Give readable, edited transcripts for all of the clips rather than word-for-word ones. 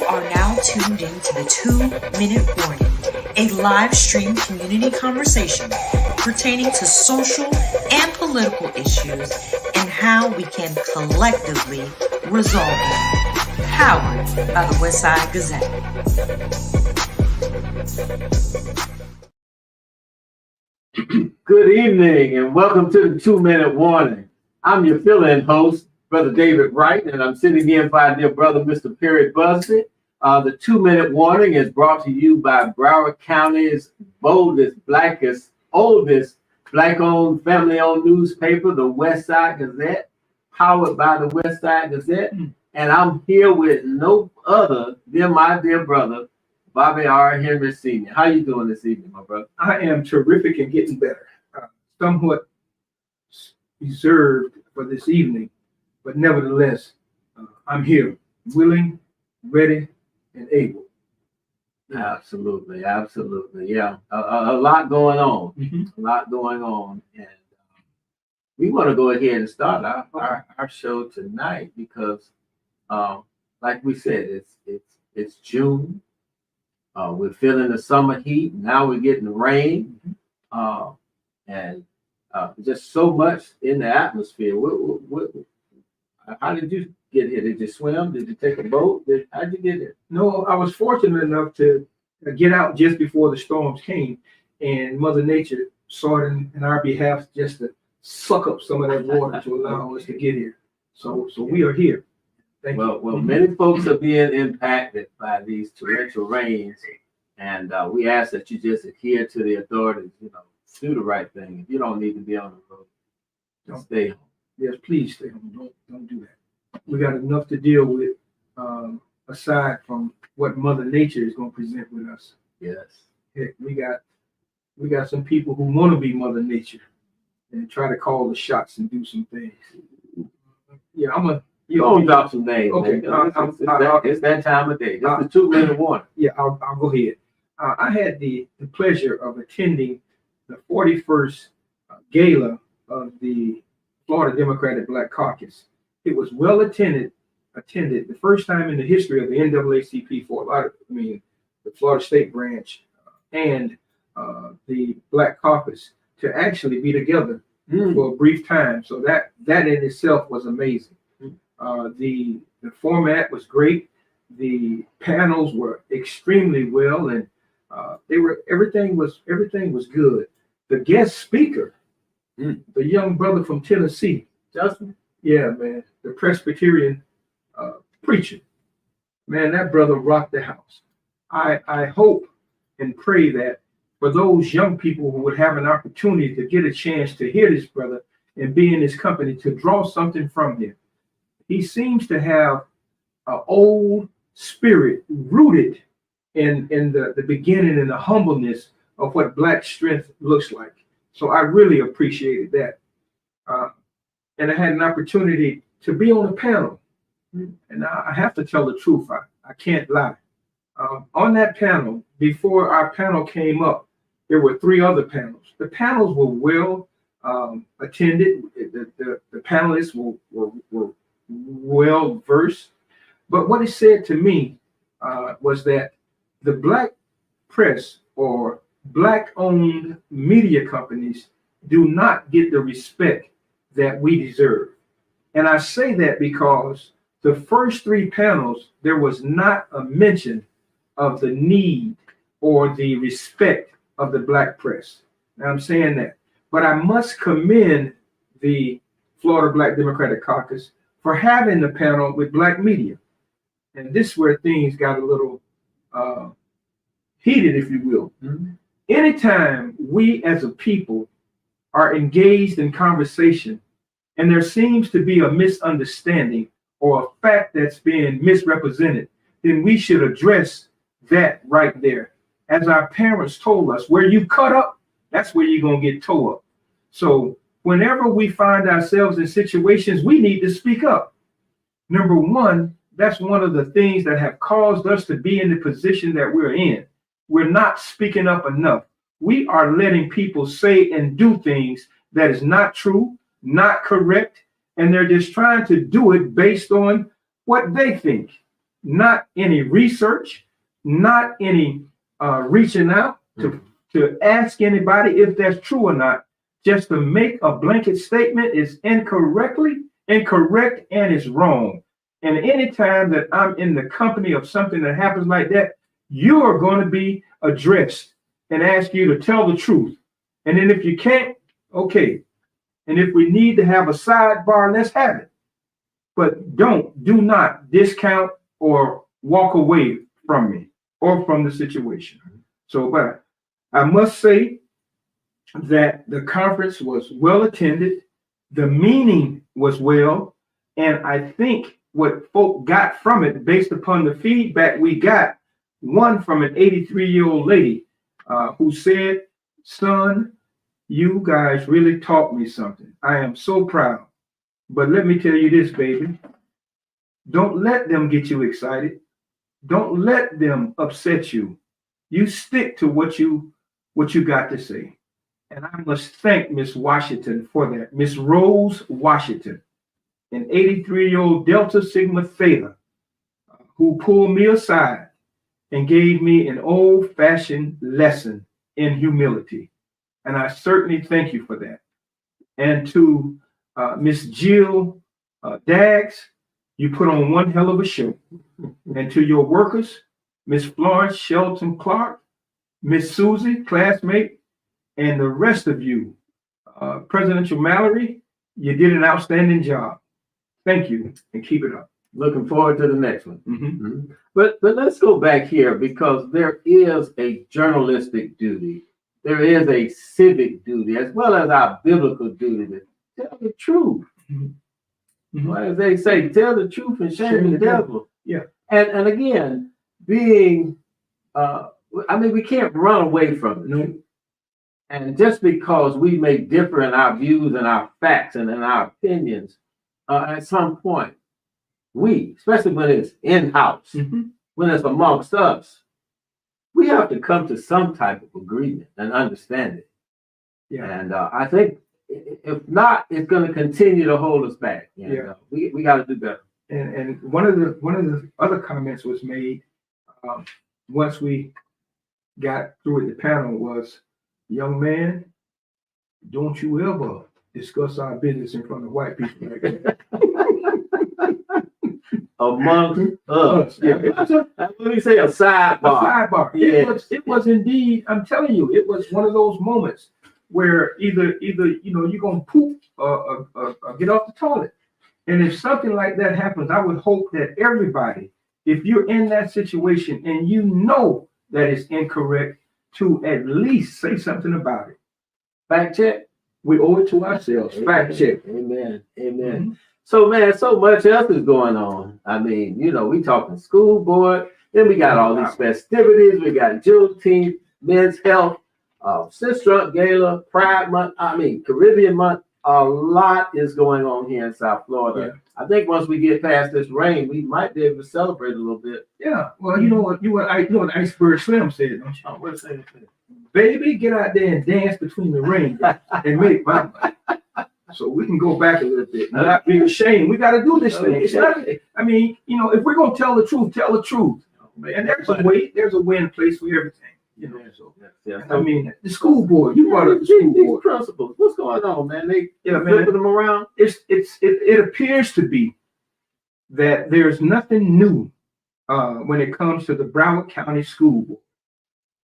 are now tuned into the 2-Minute Warning, a live stream community conversation pertaining to social and political issues and how we can collectively resolve them. Powered by the Westside Gazette. Good evening and welcome to the 2-Minute Warning. I'm your fill-in host, Brother David Wright, and I'm sitting in by dear brother, Mr. Perry Busby. The 2-Minute Warning is brought to you by Broward County's boldest, blackest, oldest, black-owned, family-owned newspaper, the Westside Gazette, powered by the Westside Gazette. And I'm here with no other than my dear brother, Bobby R. Henry Sr. How you doing this evening, my brother? I am terrific and getting better. Somewhat reserved for this evening, but nevertheless, I'm here, willing, ready, and able. Absolutely, absolutely. Yeah, a lot going on. A lot going on. And we want to go ahead and start our show tonight because, like we said, it's June. We're feeling the summer heat. Now we're getting rain. And just so much in the atmosphere. How did you get here? Did you swim? Did you take a boat? How'd you get here? No, I was fortunate enough to get out just before the storms came, and Mother Nature saw it in our behalf just to suck up some of that water to allow us to get here. So we are here. Thank you. Well, many folks are being impacted by these torrential rains, and we ask that you just adhere to the authorities. Do the right thing. If you don't need to be on the road, just stay home. Yes, please stay home. Don't do that. We got enough to deal with aside from what Mother Nature is going to present with us. Yes. Heck, we got some people who want to be Mother Nature and try to call the shots and do some things. Yeah, You gonna drop some names. Okay. It's that time of day. This is the 2-Minute Warning. Yeah, I'll go ahead. I had the pleasure of attending the 41st gala of the Florida Democratic Black Caucus. It was well attended, the first time in the history of the NAACP the Florida State Branch and the Black Caucus to actually be together for a brief time. So that in itself was amazing. The format was great. The panels were extremely well, and everything was good. The guest speaker, the young brother from Tennessee, Justin. Yeah, man, the Presbyterian preacher, man, that brother rocked the house. I hope and pray that for those young people who would have an opportunity to get a chance to hear this brother and be in his company, to draw something from him. He seems to have an old spirit rooted in the beginning and the humbleness of what Black strength looks like. So I really appreciated that. And I had an opportunity to be on a panel. And I have to tell the truth. I can't lie. On that panel, before our panel came up, there were 3 other panels. The panels were well attended. The panelists were well versed. But what it said to me was that the Black press or Black-owned media companies do not get the respect that we deserve. And I say that because the first 3 panels, there was not a mention of the need or the respect of the Black press. Now I'm saying that. But I must commend the Florida Black Democratic Caucus for having the panel with Black media. And this is where things got a little heated, if you will. Anytime we as a people are engaged in conversation and there seems to be a misunderstanding or a fact that's being misrepresented, then we should address that right there. As our parents told us, where you cut up, that's where you're going to get tore up. So whenever we find ourselves in situations, we need to speak up. Number one, that's one of the things that have caused us to be in the position that we're in. We're not speaking up enough. We are letting people say and do things that is not true, not correct, and they're just trying to do it based on what they think. not any research, not any reaching out to ask anybody if that's true or not. Just to make a blanket statement is incorrect and is wrong. And anytime that I'm in the company of something that happens like that, you are going to be addressed and ask you to tell the truth. And then if you can't, okay. And if we need to have a sidebar, let's have it. But do not discount or walk away from me or from the situation. So, but I must say that the conference was well attended. The meaning was well. And I think what folk got from it, based upon the feedback we got, one from an 83-year-old lady who said, son, you guys really taught me something. I am so proud. But let me tell you this, baby. Don't let them get you excited. Don't let them upset you. You stick to what you got to say. And I must thank Miss Washington for that. Miss Rose Washington, an 83-year-old Delta Sigma Theta, who pulled me aside and gave me an old-fashioned lesson in humility. And I certainly thank you for that. And to Miss Jill Daggs, you put on one hell of a show. And to your workers, Miss Florence Shelton Clark, Miss Susie, classmate, and the rest of you, Presidential Mallory, you did an outstanding job. Thank you, and keep it up. Looking forward to the next one. Mm-hmm. But let's go back here, because there is a journalistic duty. There is a civic duty, as well as our biblical duty, to tell the truth. Mm-hmm. Well, as they say, tell the truth and shame the devil. Yeah. And again, being, we can't run away from it. No. And just because we may differ in our views and our facts and in our opinions, at some point, especially when it's in-house, when it's amongst us, we have to come to some type of agreement and understand it. Yeah. And I think if not, it's going to continue to hold us back. Yeah. We got to do better. And one of the other comments was made once we got through with the panel was, young man, don't you ever discuss our business in front of white people like that. Amongst us. Yeah. Let me say a sidebar. A sidebar. Yeah. It was indeed, I'm telling you, it was one of those moments where either you're gonna poop or get off the toilet. And if something like that happens, I would hope that everybody, if you're in that situation and you know that it's incorrect, to at least say something about it. Fact check. We owe it to ourselves. Amen. Fact check. Amen. Mm-hmm. So, man, so much else is going on. I mean, we talking school board, then we got all these festivities. We got Juneteenth, Men's Health, Sister Gala, Pride Month, Caribbean Month. A lot is going on here in South Florida. Yeah. I think once we get past this rain, we might be able to celebrate a little bit. Yeah. Well, you know what Iceberg Slim said, don't you? Oh, what's that? Baby, get out there and dance between the rain and make my money. So we can go back a little bit and not be ashamed. We got to do this thing. It's not, if we're going to tell the truth, tell the truth. And there's a way and place for everything. The school board, you brought up the school board. Principals, what's going on, man? They flipping them around. It appears to be that there's nothing new when it comes to the Broward County School Board.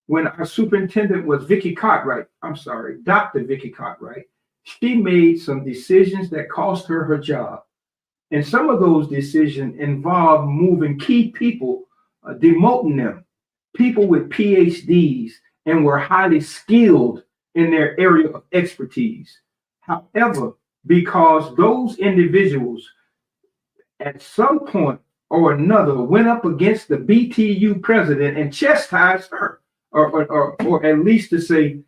When our superintendent was Dr. Vicky Cartwright, she made some decisions that cost her job. And some of those decisions involved moving key people, demoting them, people with PhDs, and were highly skilled in their area of expertise. However, because those individuals at some point or another went up against the BTU president and chastised her, or at least to say,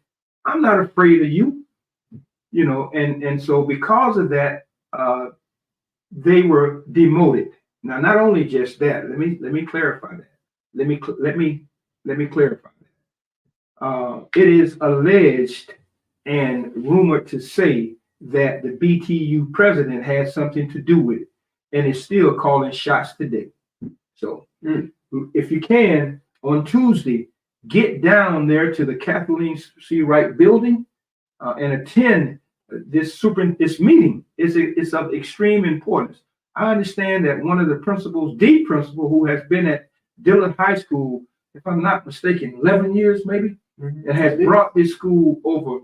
I'm not afraid of you, and so because of that, they were demoted. Now, not only just that, let me clarify that. Let me clarify that. It is alleged and rumored to say that the BTU president had something to do with it, and is still calling shots today. So if you can, on Tuesday, get down there to the Kathleen C. Wright building and attend this meeting. It's of extreme importance. I understand that one of the principals, the principal who has been at Dillon High School, if I'm not mistaken, 11 years maybe, and has brought this school over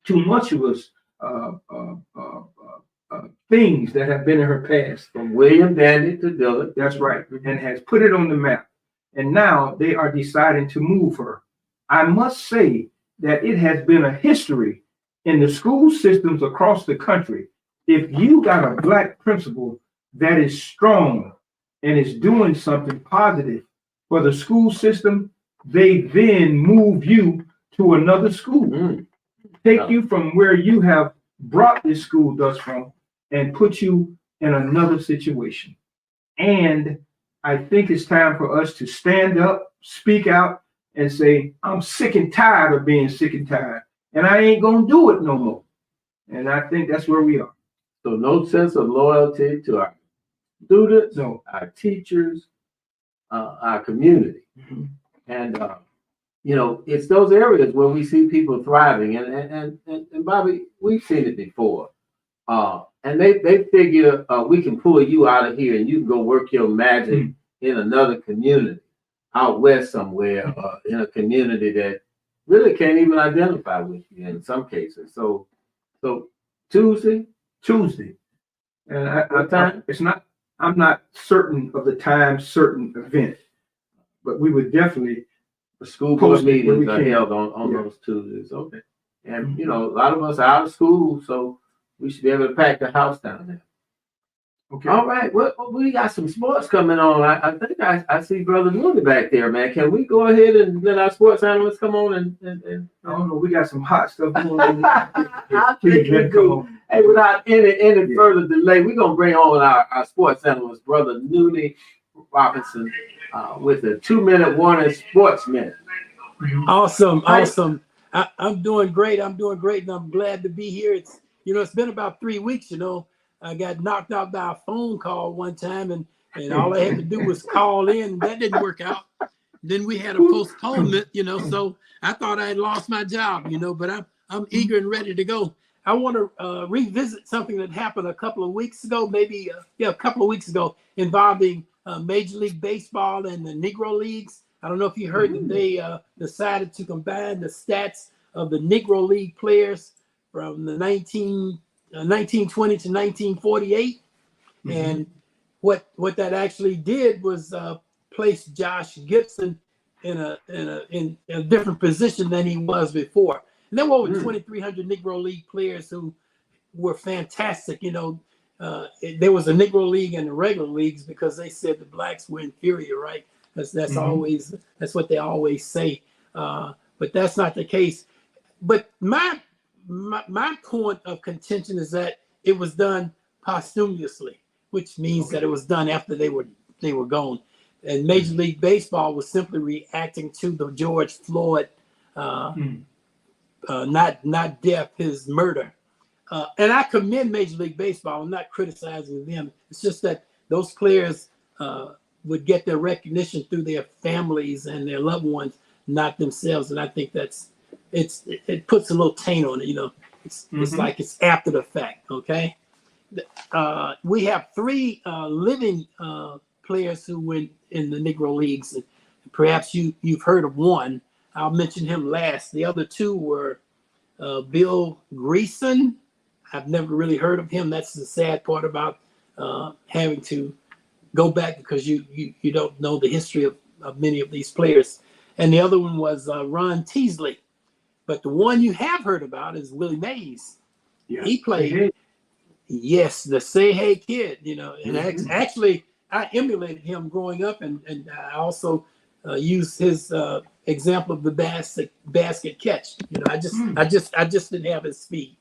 tumultuous things that have been in her past. From William Dandy to Dillon. That's right. And has put it on the map. And now they are deciding to move her. I must say that it has been a history in the school systems across the country. If you got a Black principal that is strong and is doing something positive for the school system, they then move you to another school. Take you from where you have brought this school thus from and put you in another situation. And I think it's time for us to stand up, speak out, and say, I'm sick and tired of being sick and tired, and I ain't gonna do it no more. And I think that's where we are. So no sense of loyalty to our students, No. our teachers, our community. And you know, it's those areas where we see people thriving. And Bobby, we've seen it before. And they figure we can pull you out of here and you can go work your magic in another community out west somewhere, in a community that really can't even identify with you in some cases. So Tuesday. And I'm not certain of the time, certain event, but we would definitely. The school board meetings are held on those Tuesdays. Okay. And you know, a lot of us are out of school, so we should be able to pack the house down there. Okay. All right. Well, we got some sports coming on. I think I see Brother Mooney back there, man. Can we go ahead and let our sports analysts come on and I don't know. We got some hot stuff going on. I think we do. Hey, without any further delay, we're gonna bring on our sports analyst, Brother Mooney Robinson, with a 2-minute warning sports minute. Awesome. I'm doing great. And I'm glad to be here. It's been about 3 weeks. I got knocked out by a phone call one time, and all I had to do was call in, and that didn't work out. Then we had a postponement, so I thought I had lost my job, but I'm eager and ready to go. I want to revisit something that happened a couple of weeks ago, a couple of weeks ago, involving Major League Baseball and the Negro Leagues. I don't know if you heard that they decided to combine the stats of the Negro League players from the 1920 to 1948. And what that actually did was place Josh Gibson in a different position than he was before. And there were over 2,300 Negro League players who were fantastic. There was a Negro League and the regular leagues because they said the blacks were inferior, right? That's always what they always say. But that's not the case. But my point of contention is that it was done posthumously, which means that it was done after they were gone. And Major League Baseball was simply reacting to the George Floyd not death, his murder. And I commend Major League Baseball. I'm not criticizing them. It's just that those players would get their recognition through their families and their loved ones, not themselves. And I think it puts a little taint on it. It's like it's after the fact. Okay. We have 3 living players who went in the Negro Leagues. And perhaps you've heard of one. I'll mention him last. The other 2 were Bill Greason. I've never really heard of him. That's the sad part about having to go back because you don't know the history of many of these players. And the other one was Ron Teasley. But the one you have heard about is Willie Mays. Yeah. He played, yes, the Say Hey Kid, and actually I emulated him growing up, and I also used his example of the basket catch. I just didn't have his speed.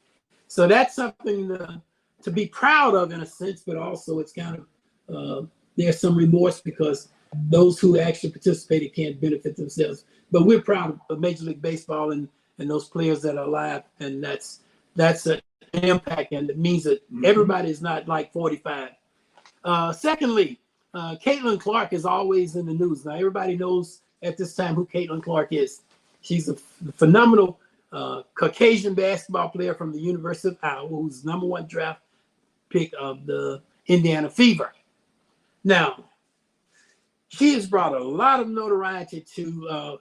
So that's something to be proud of in a sense, but also it's kind of there's some remorse because those who actually participated can't benefit themselves. But we're proud of Major League Baseball and those players that are alive, and that's an impact, and it means that everybody is not like 45. Secondly, Caitlin Clark is always in the news. Now, everybody knows at this time who Caitlin Clark is. She's a phenomenal Caucasian basketball player from the University of Iowa, who's #1 draft pick of the Indiana Fever. Now, she has brought a lot of notoriety to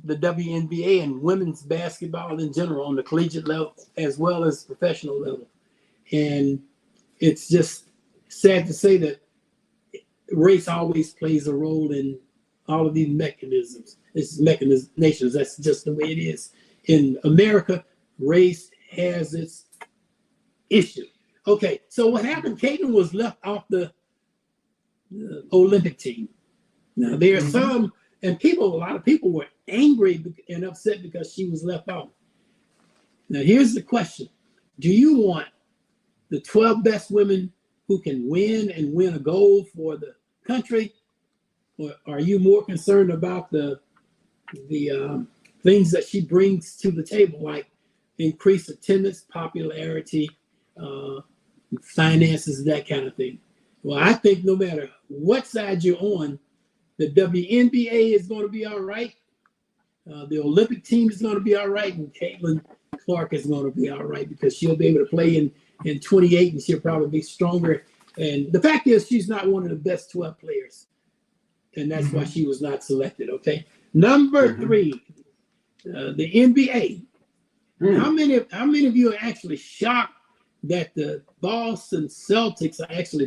the WNBA and women's basketball in general on the collegiate level as well as professional level. And it's just sad to say that race always plays a role in all of these mechanisms. It's nations. That's just the way it is. In America, race has its issue. Okay, so what happened? Caitlin was left off the Olympic team. Now there are some, and a lot of people were angry and upset because she was left off. Now here's the question: do you want the 12 best women who can win a gold for the country, or are you more concerned about the things that she brings to the table, like increased attendance, popularity, finances, that kind of thing? Well, I think no matter what side you're on, the WNBA is going to be all right. The Olympic team is going to be all right, and Caitlin Clark is going to be all right because she'll be able to play in 28, and she'll probably be stronger. And the fact is, she's not one of the best 12 players, and that's why she was not selected. Okay, number 3, the NBA. How many of you are actually shocked that the Boston Celtics are actually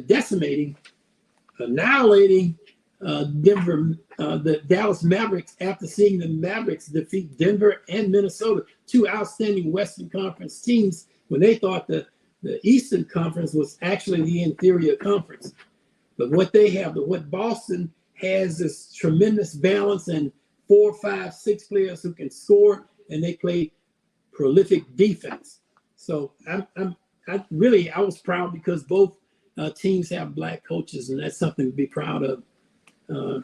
annihilating the Dallas Mavericks after seeing the Mavericks defeat Denver and Minnesota, 2 outstanding Western Conference teams, when they thought the Eastern Conference was actually the inferior conference? But what Boston has is tremendous balance and 4, 5, 6 players who can score, and they play prolific defense. So I was proud because both teams have black coaches, and that's something to be proud of. I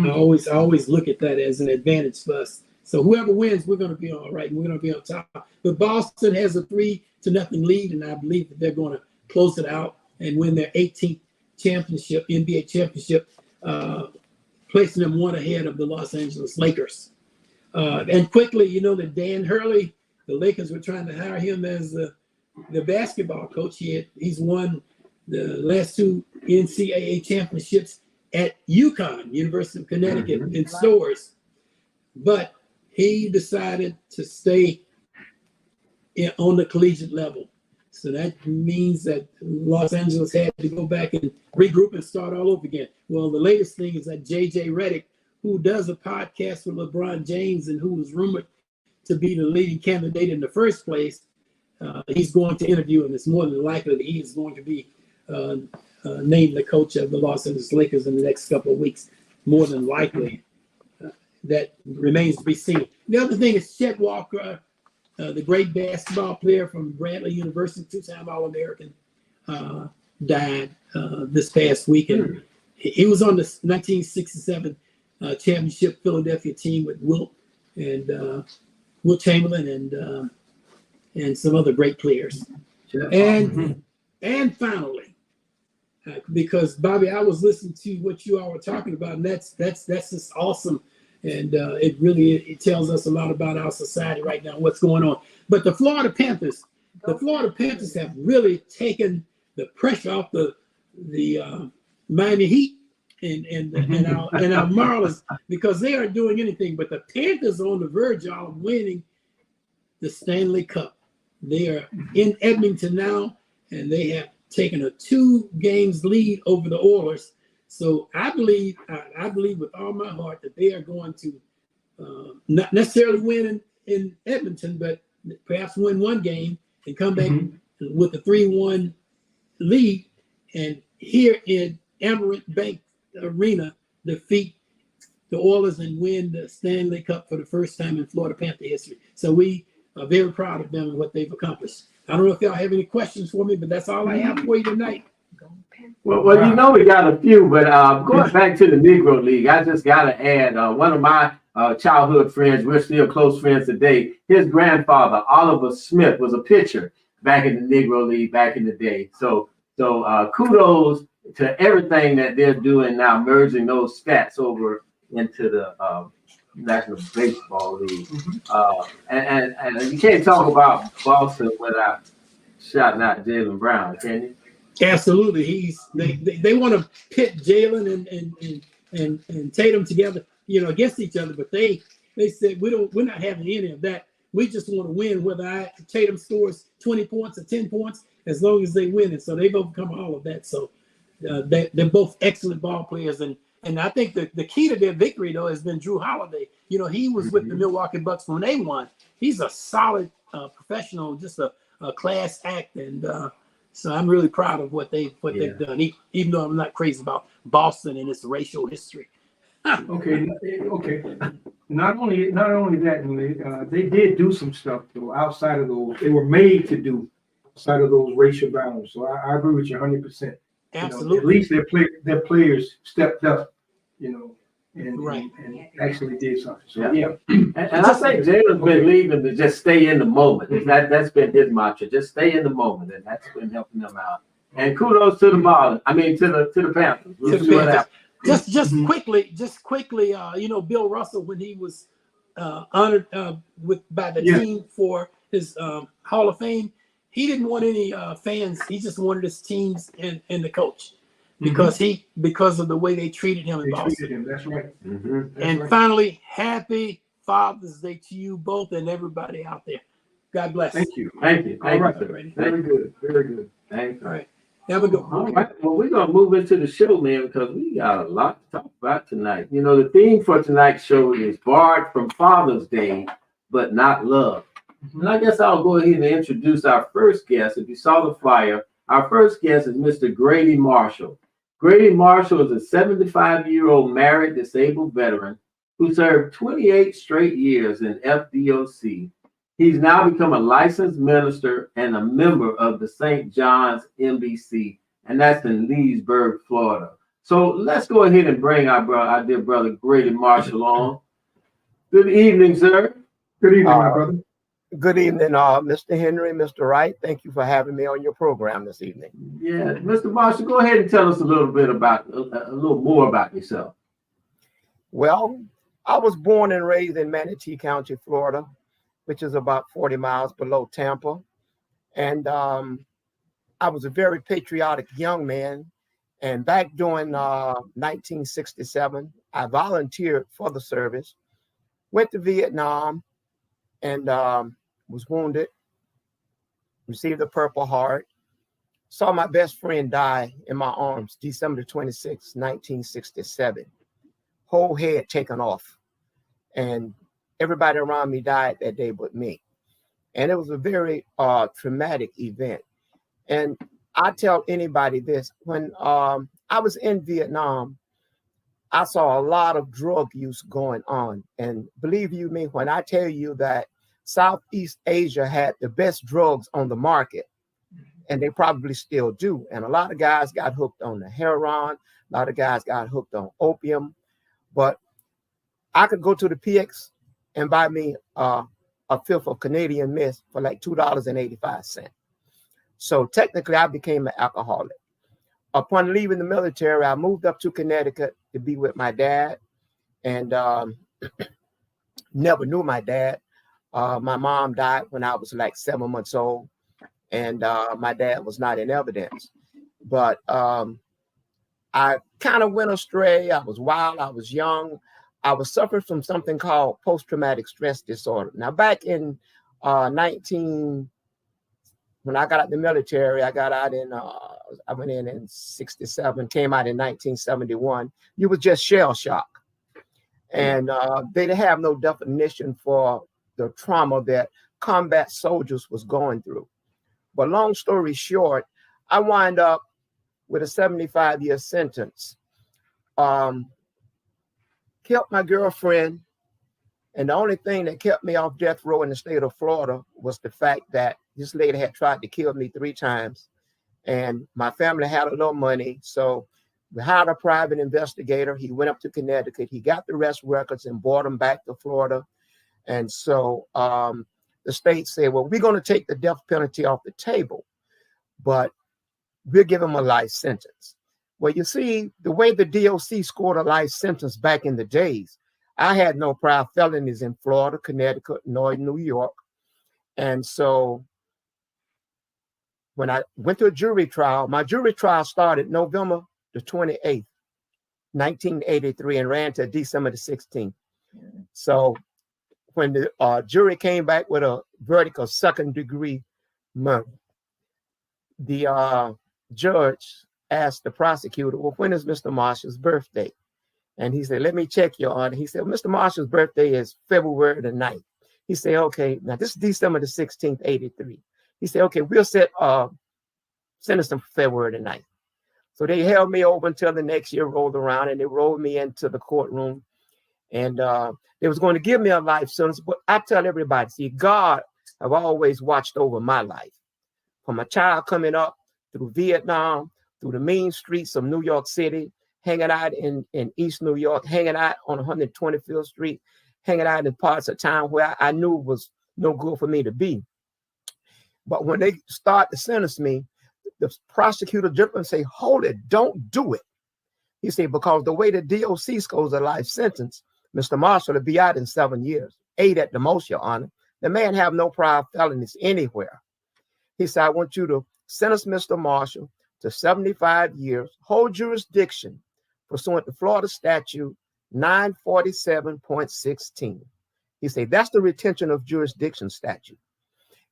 always look at that as an advantage for us. So whoever wins, we're going to be all right, and we're going to be on top. But Boston has a 3-0 lead, and I believe that they're going to close it out and win their 18th championship, NBA championship, placing them 1 ahead of the Los Angeles Lakers. And quickly, you know that Dan Hurley, the Lakers were trying to hire him as the basketball coach. He's won the last 2 NCAA championships at UConn, University of Connecticut, in Stores. But he decided to stay on the collegiate level. So that means that Los Angeles had to go back and regroup and start all over again. Well, the latest thing is that J.J. Redick, who does a podcast with LeBron James and who was rumored to be the leading candidate in the first place, he's going to interview, and it's more than likely that he is going to be named the coach of the Los Angeles Lakers in the next couple of weeks. More than likely. That remains to be seen. The other thing is Chet Walker, the great basketball player from Bradley University, 2-time All-American, died this past weekend. He was on the 1967 championship Philadelphia team with Wilt Chamberlain and some other great players. And finally, because Bobby, I was listening to what you all were talking about, and that's just awesome. And it tells us a lot about our society right now, what's going on. But the Florida Panthers have really taken the pressure off the Miami Heat and our Marlins, because they aren't doing anything. But the Panthers are on the verge of winning the Stanley Cup. They are in Edmonton now, and they have taken a 2-games lead over the Oilers. So I believe with all my heart that they are going to not necessarily win in Edmonton, but perhaps win 1 game and come back with a 3-1 lead, and here in Amerant Bank Arena defeat the Oilers and win the Stanley Cup for the first time in Florida Panther history. So we are very proud of them and what they've accomplished. I don't know if y'all have any questions for me, but that's all I have for you tonight. Well, you know we got a few, but going back to the Negro League, I just got to add one of my childhood friends. We're still close friends today. His grandfather, Oliver Smith, was a pitcher back in the Negro League back in the day. So kudos to everything that they're doing now, merging those stats over into the National Baseball League. And you can't talk about Boston without shouting out Jaylen Brown, can you? Absolutely. They want to pit Jalen and Tatum together, against each other, but they said we're not having any of that. We just want to win, whether Tatum scores 20 points or 10 points, as long as they win it. So they've overcome all of that. So they're both excellent ball players, and I think the key to their victory though has been Drew Holiday. He was with the Milwaukee Bucks when they won. He's a solid professional, just a class act, and so I'm really proud of what they've done. Even though I'm not crazy about Boston and its racial history. Okay. Not only that, they did do some stuff though outside of those. They were made to do outside of those racial boundaries. So I agree with you 100%. Absolutely. At least their players stepped up, and Right. and actually did something. So yeah. And I think Jalen's been leaving to just stay in the moment. That's been his mantra. Just stay in the moment, and that's been helping them out. And kudos to the Marlins. I mean, to the Panthers. We'll see what happens. Just quickly, Bill Russell, when he was honored by the team for his Hall of Fame, he didn't want any fans. He just wanted his teams and the coach because of the way they treated him in Boston. Treated him. That's right. And finally, happy Father's Day to you both and everybody out there. God bless. Thank you. All right. Very good. Very good. Thanks. All right. Have a good one. All right. Well, we're going to move into the show, man, because we got a lot to talk about tonight. The theme for tonight's show is barred from Father's Day, but not love. And I guess I'll go ahead and introduce our first guest. If you saw the flyer, our first guest is Mr. Grady Marshall. Grady Marshall is a 75-year-old married disabled veteran who served 28 straight years in FDOC. He's now become a licensed minister and a member of the St. John's MBC, and that's in Leesburg, Florida. So let's go ahead and bring our dear brother Grady Marshall on. Good evening, sir. Good evening, my brother. Good evening, Mr. Henry, Mr. Wright. Thank you for having me on your program this evening. Yeah, Mr. Marshall, go ahead and tell us a little more about yourself. Well, I was born and raised in Manatee County, Florida, which is about 40 miles below Tampa. And I was a very patriotic young man. And back during 1967, I volunteered for the service, went to Vietnam, and was wounded, received a Purple Heart, saw my best friend die in my arms, December 26, 1967. Whole head taken off. And everybody around me died that day but me. And it was a very traumatic event. And I tell anybody this, when I was in Vietnam, I saw a lot of drug use going on. And believe you me, when I tell you that Southeast Asia had the best drugs on the market, and they probably still do. And a lot of guys got hooked on the heroin. A lot of guys got hooked on opium. But I could go to the PX and buy me a fifth of Canadian Mist for like $2.85. So technically, I became an alcoholic. Upon leaving the military, I moved up to Connecticut to be with my dad, and never knew my dad. My mom died when I was like 7 months old, and my dad was not in evidence. But I kind of went astray. I was wild. I was young. I was suffering from something called post-traumatic stress disorder. Now, back in when I got out of the military, I got out I went in 67, came out in 1971. You was just shell shock. And they didn't have no definition for the trauma that combat soldiers was going through. But long story short, I wind up with a 75-year sentence. Killed my girlfriend. And the only thing that kept me off death row in the state of Florida was the fact that this lady had tried to kill me 3 times. And my family had a little money. So we hired a private investigator. He went up to Connecticut. He got the arrest records and brought them back to Florida. And so the state said, well, we're going to take the death penalty off the table, but we'll give him a life sentence. Well, you see, the way the DOC scored a life sentence back in the days, I had no prior felonies in Florida, Connecticut, nor New York. And so when I went to a jury trial, my jury trial started November the 28th, 1983, and ran to December the 16th. So when the jury came back with a verdict of second-degree murder, the judge asked the prosecutor, well, when is Mr. Marshall's birthday? And he said, let me check, Your Honor. He said, Mr. Marshall's birthday is February the 9th. He said, okay, now this is December the 16th, 83. He said, okay, we'll sentence him for February the 9th. So they held me over until the next year rolled around, and they rolled me into the courtroom. And they was going to give me a life sentence, but I tell everybody, see, God have always watched over my life. From a child coming up through Vietnam, through the mean streets of New York City, hanging out in East New York, hanging out on 125th Street, hanging out in parts of town where I knew was no good for me to be. But when they start to sentence me, the prosecutor jumped and say, hold it, don't do it. He said, because the way the DOC scores a life sentence, Mr. Marshall will be out in 7 years, 8 at the most, Your Honor. The man have no prior felonies anywhere. He said, I want you to sentence Mr. Marshall to 75 years, hold jurisdiction pursuant to Florida statute 947.16. He said, that's the retention of jurisdiction statute.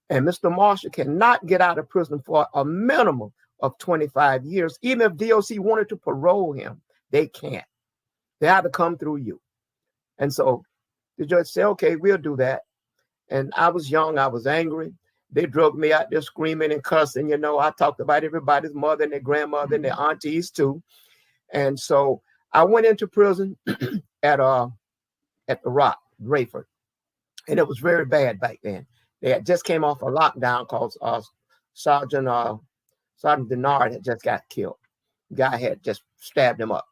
And Mr. Marshall cannot get out of prison for a minimum of 25 years. Even if DOC wanted to parole him, they can't. They have to come through you. And so the judge said, okay, we'll do that. And I was young, I was angry. They drug me out there screaming and cussing. You know, I talked about everybody's mother and their grandmother and their aunties too. And so I went into prison at the Rock, Rayford. And it was very bad back then. They had just came off a lockdown because Sergeant Denard had just got killed. The guy had just stabbed him up.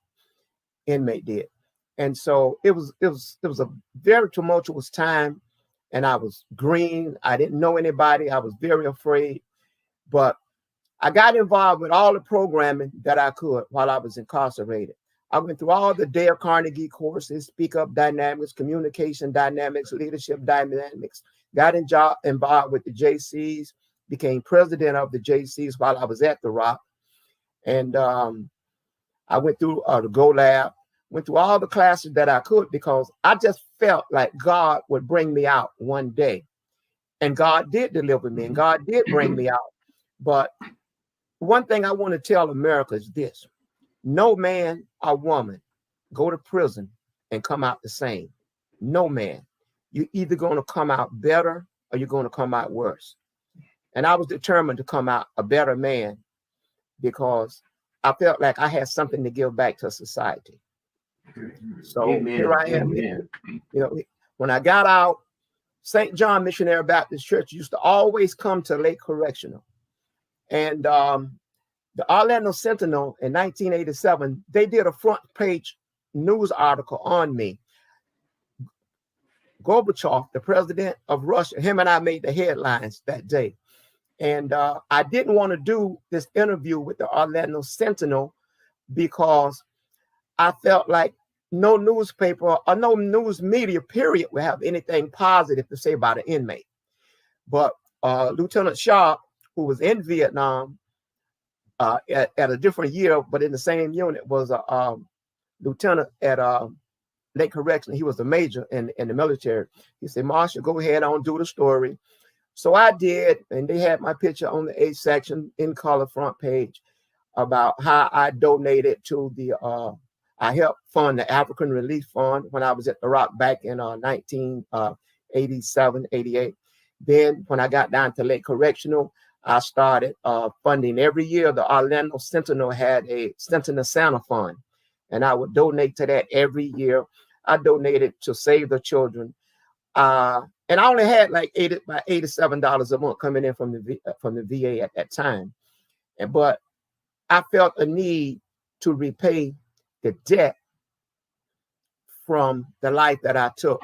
Inmate did. And so it was a very tumultuous time. And I was green. I didn't know anybody. I was very afraid. But I got involved with all the programming that I could while I was incarcerated. I went through all the Dale Carnegie courses, Speak Up Dynamics, Communication Dynamics, Leadership Dynamics. Got involved with the JCs, became president of the JCs while I was at the Rock. And I went through the Go Lab, went through all the classes that I could because I just felt like God would bring me out one day. And God did deliver me and God did bring me out. But one thing I want to tell America is this. No man or woman go to prison and come out the same. No man. You're either going to come out better or you're going to come out worse. And I was determined to come out a better man because I felt like I had something to give back to society. So Amen. Here I am. Amen. You know, when I got out, St. John Missionary Baptist Church used to always come to Lake Correctional. And the Orlando Sentinel in 1987, they did a front page news article on me. Gorbachev, the president of Russia, him and I made the headlines that day. And I didn't want to do this interview with the Orlando Sentinel because I felt like no newspaper or no news media, period, would have anything positive to say about an inmate. But Lieutenant Shaw, who was in Vietnam at a different year, but in the same unit, was a lieutenant at Lake Correctional. He was a major in the military. He said, Marshall, go ahead on, do the story. So I did, and they had my picture on the A section in color front page about how I donated to the, I helped fund the African Relief Fund when I was at the Rock back in 1987, 88. Then when I got down to Lake Correctional, I started funding every year. The Orlando Sentinel had a Sentinel Santa Fund, and I would donate to that every year. I donated to Save the Children. And I only had like $87 a month coming in from the VA at that time. But I felt a need to repay the debt from the life that I took.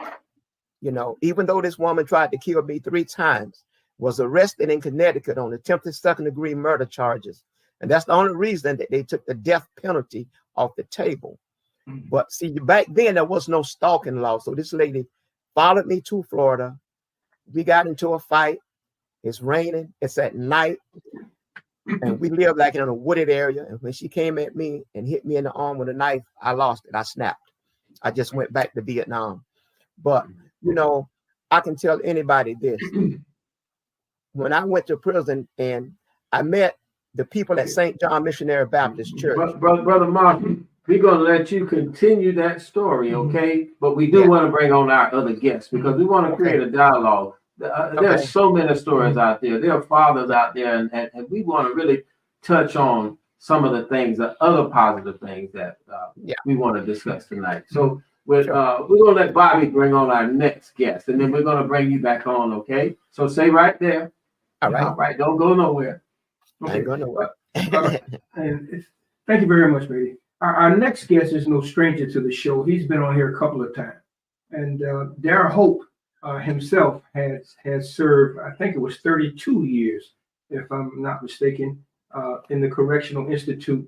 You know, even though this woman tried to kill me 3 times, was arrested in Connecticut on attempted second-degree murder charges, And that's the only reason that they took the death penalty off the table. Mhm. But see, back then there was no stalking law. So this lady followed me to Florida. We got into a fight. It's raining. It's at night. And we live like in a wooded area. And when she came at me and hit me in the arm with a knife, I lost it. I snapped. I just went back to Vietnam. But, you know, I can tell anybody this. When I went to prison and I met the people at St. John Missionary Baptist Church. Brother Martin, we're going to let you continue that story, okay? But we do want to bring on our other guests because we want to create a dialogue. There are so many stories out there. There are fathers out there, and we want to really touch on some of the things, the other positive things that we want to discuss tonight. So we're going to let Bobby bring on our next guest, and then we're going to bring you back on, okay? So stay right there. All right. Don't go nowhere. Okay. I ain't going nowhere. And thank you very much, Brady. Our next guest is no stranger to the show. He's been on here a couple of times. And Darrell Hope himself has served, I think it was 32 years, if I'm not mistaken, in the Correctional Institute,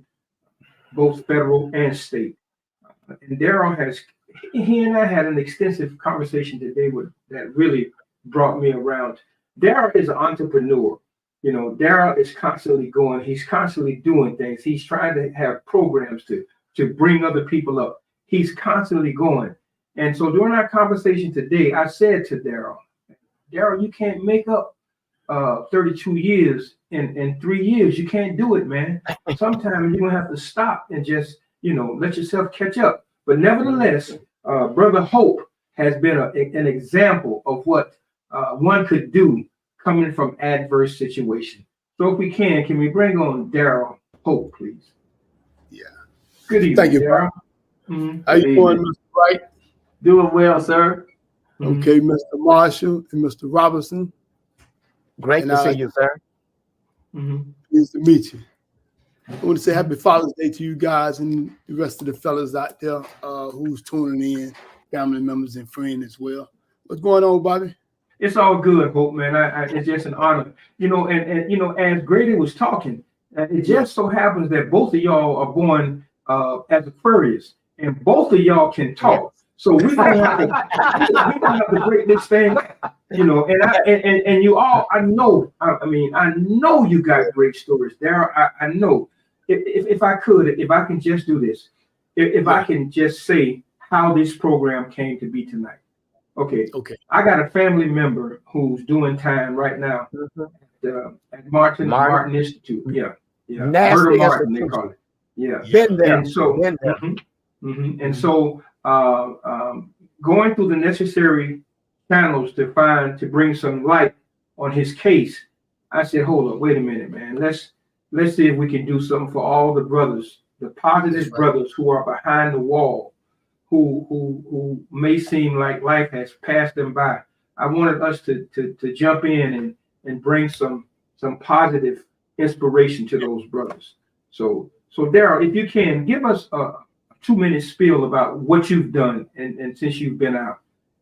both federal and state. And Darrell he and I had an extensive conversation today that really brought me around. Darrell is an entrepreneur. You know, Darrell is constantly going. He's constantly doing things. He's trying to have programs to bring other people up. He's constantly going. And so during our conversation today, I said to Darrell, you can't make up 32 years in 3 years. You can't do it, man. Sometimes you're going to have to stop and just, let yourself catch up. But nevertheless, Brother Hope has been an example of what one could do coming from adverse situation. So if we can we bring on Darrell Hope, please? Yeah. Good evening, Thank you, Darrell. How you doing, Mr. Wright? Doing well, sir. Okay, Mr. Marshall and Mr. Robinson. Great to see you, sir. Pleased to meet you. I want to say happy Father's Day to you guys and the rest of the fellas out there who's tuning in, family members and friends as well. What's going on, Bobby? It's all good, Hope, man. It's just an honor. And as Grady was talking, it just so happens that both of y'all are born as Aquarius, and both of y'all can talk. So we're gonna have to break this thing up, and you all, I know you got great stories, Darrell. I know. If I can just do this, if I can just say how this program came to be tonight. Okay. I got a family member who's doing time right now at Martin Institute. Yeah. Murder Martin, they call it. Yeah. Been there. And so, and so going through the necessary channels to bring some light on his case, I said, hold up, wait a minute, man. Let's see if we can do something for all the brothers, the positive brothers who are behind the wall, who may seem like life has passed them by. I wanted us to jump in and bring some positive inspiration to those brothers. So Darrell, if you can give us a 2-minute spiel about what you've done and since you've been out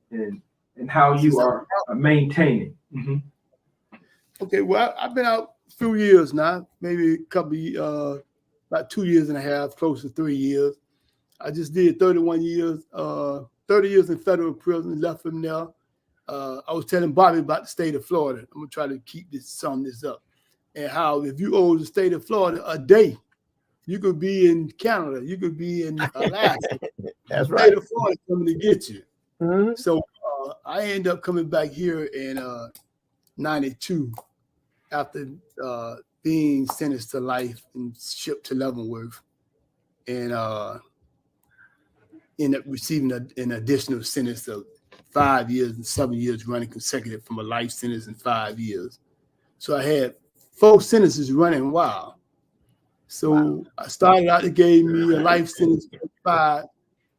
and how you are maintaining. Okay, well, I've been out a few years now, maybe a couple about 2 years and a half, close to 3 years. I just did 31 years, 30 years in federal prison, left from there. I was telling Bobby about the state of Florida. I'm gonna try to sum this up. And how if you owe the state of Florida a day, you could be in Canada, you could be in Alaska. That's the right. state of Florida coming to get you. So I ended up coming back here in 92 after being sentenced to life and shipped to Leavenworth, and ended up receiving an additional sentence of 5 years and 7 years running consecutive from a life sentence in 5 years. So I had 4 sentences running wild. So I started out, it gave me a life sentence for 5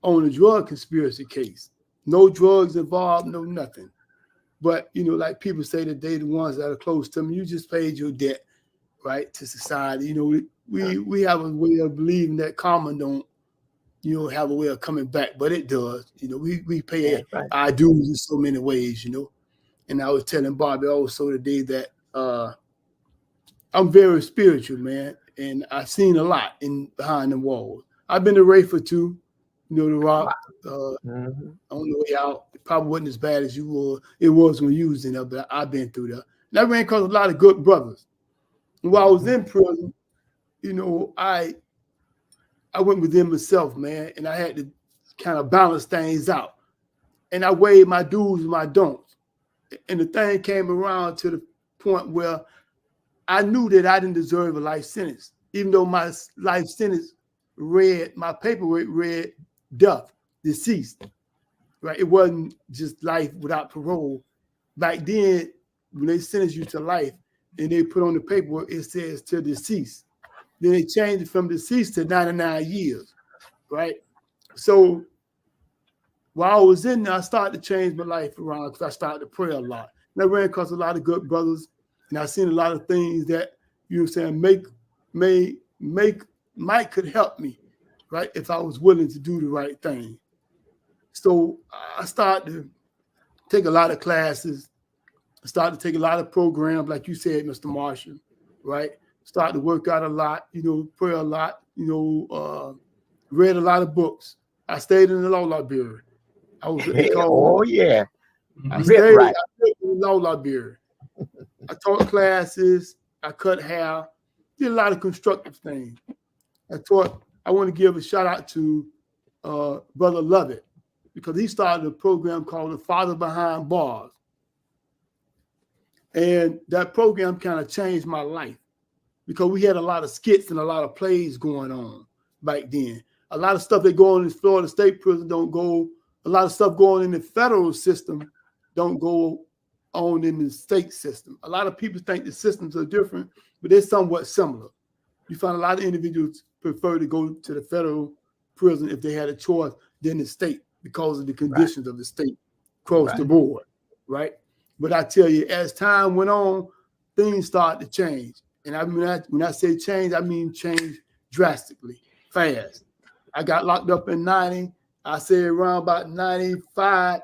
on a drug conspiracy case. No drugs involved, no nothing. But, like people say today, the ones that are close to me, you just paid your debt, right, to society. We have a way of believing that karma don't, have a way of coming back, but it does. We pay our dues in so many ways, And I was telling Bobby also today that I'm very spiritual, man. and I've seen a lot in behind the walls. I've been to Rayford too, you know, the Rock. On the way out, it probably wasn't as bad as it was when you was in there, but I've been through there. And I ran across a lot of good brothers. And while I was in prison, you know, I went within myself, man, and I had to kind of balance things out. And I weighed my do's and my don'ts. And the thing came around to the point where I knew that I didn't deserve a life sentence, even though my life sentence my paperwork read death, deceased, right? It wasn't just life without parole. Back then, when they sentence you to life and they put on the paperwork, it says to deceased. Then they changed it from deceased to 99 years, right? So while I was in there, I started to change my life around because I started to pray a lot. And I ran across a lot of good brothers, and I seen a lot of things that, you know what I'm saying, might could help me, right, if I was willing to do the right thing. So I started to take a lot of classes. I started to take a lot of programs, like you said, Mr. Marshall, right? Started to work out a lot, you know, pray a lot, you know, read a lot of books. I stayed in the law library. I was oh yeah. I stayed in the law library. I taught classes. I cut hair. Did a lot of constructive things. I want to give a shout out to Brother Lovett, because he started a program called The Father Behind Bars. And that program kind of changed my life because we had a lot of skits and a lot of plays going on back then. A lot of stuff that go on in Florida State Prison don't go, a lot of stuff going in the federal system don't go on in the state system. A lot of people think the systems are different, but they're somewhat similar. You find a lot of individuals prefer to go to the federal prison if they had a choice than the state because of the conditions of the state across the board, right? But I tell you, as time went on, things started to change. And I mean, when I say change, I mean change drastically, fast. I got locked up in 90. I say around about 95.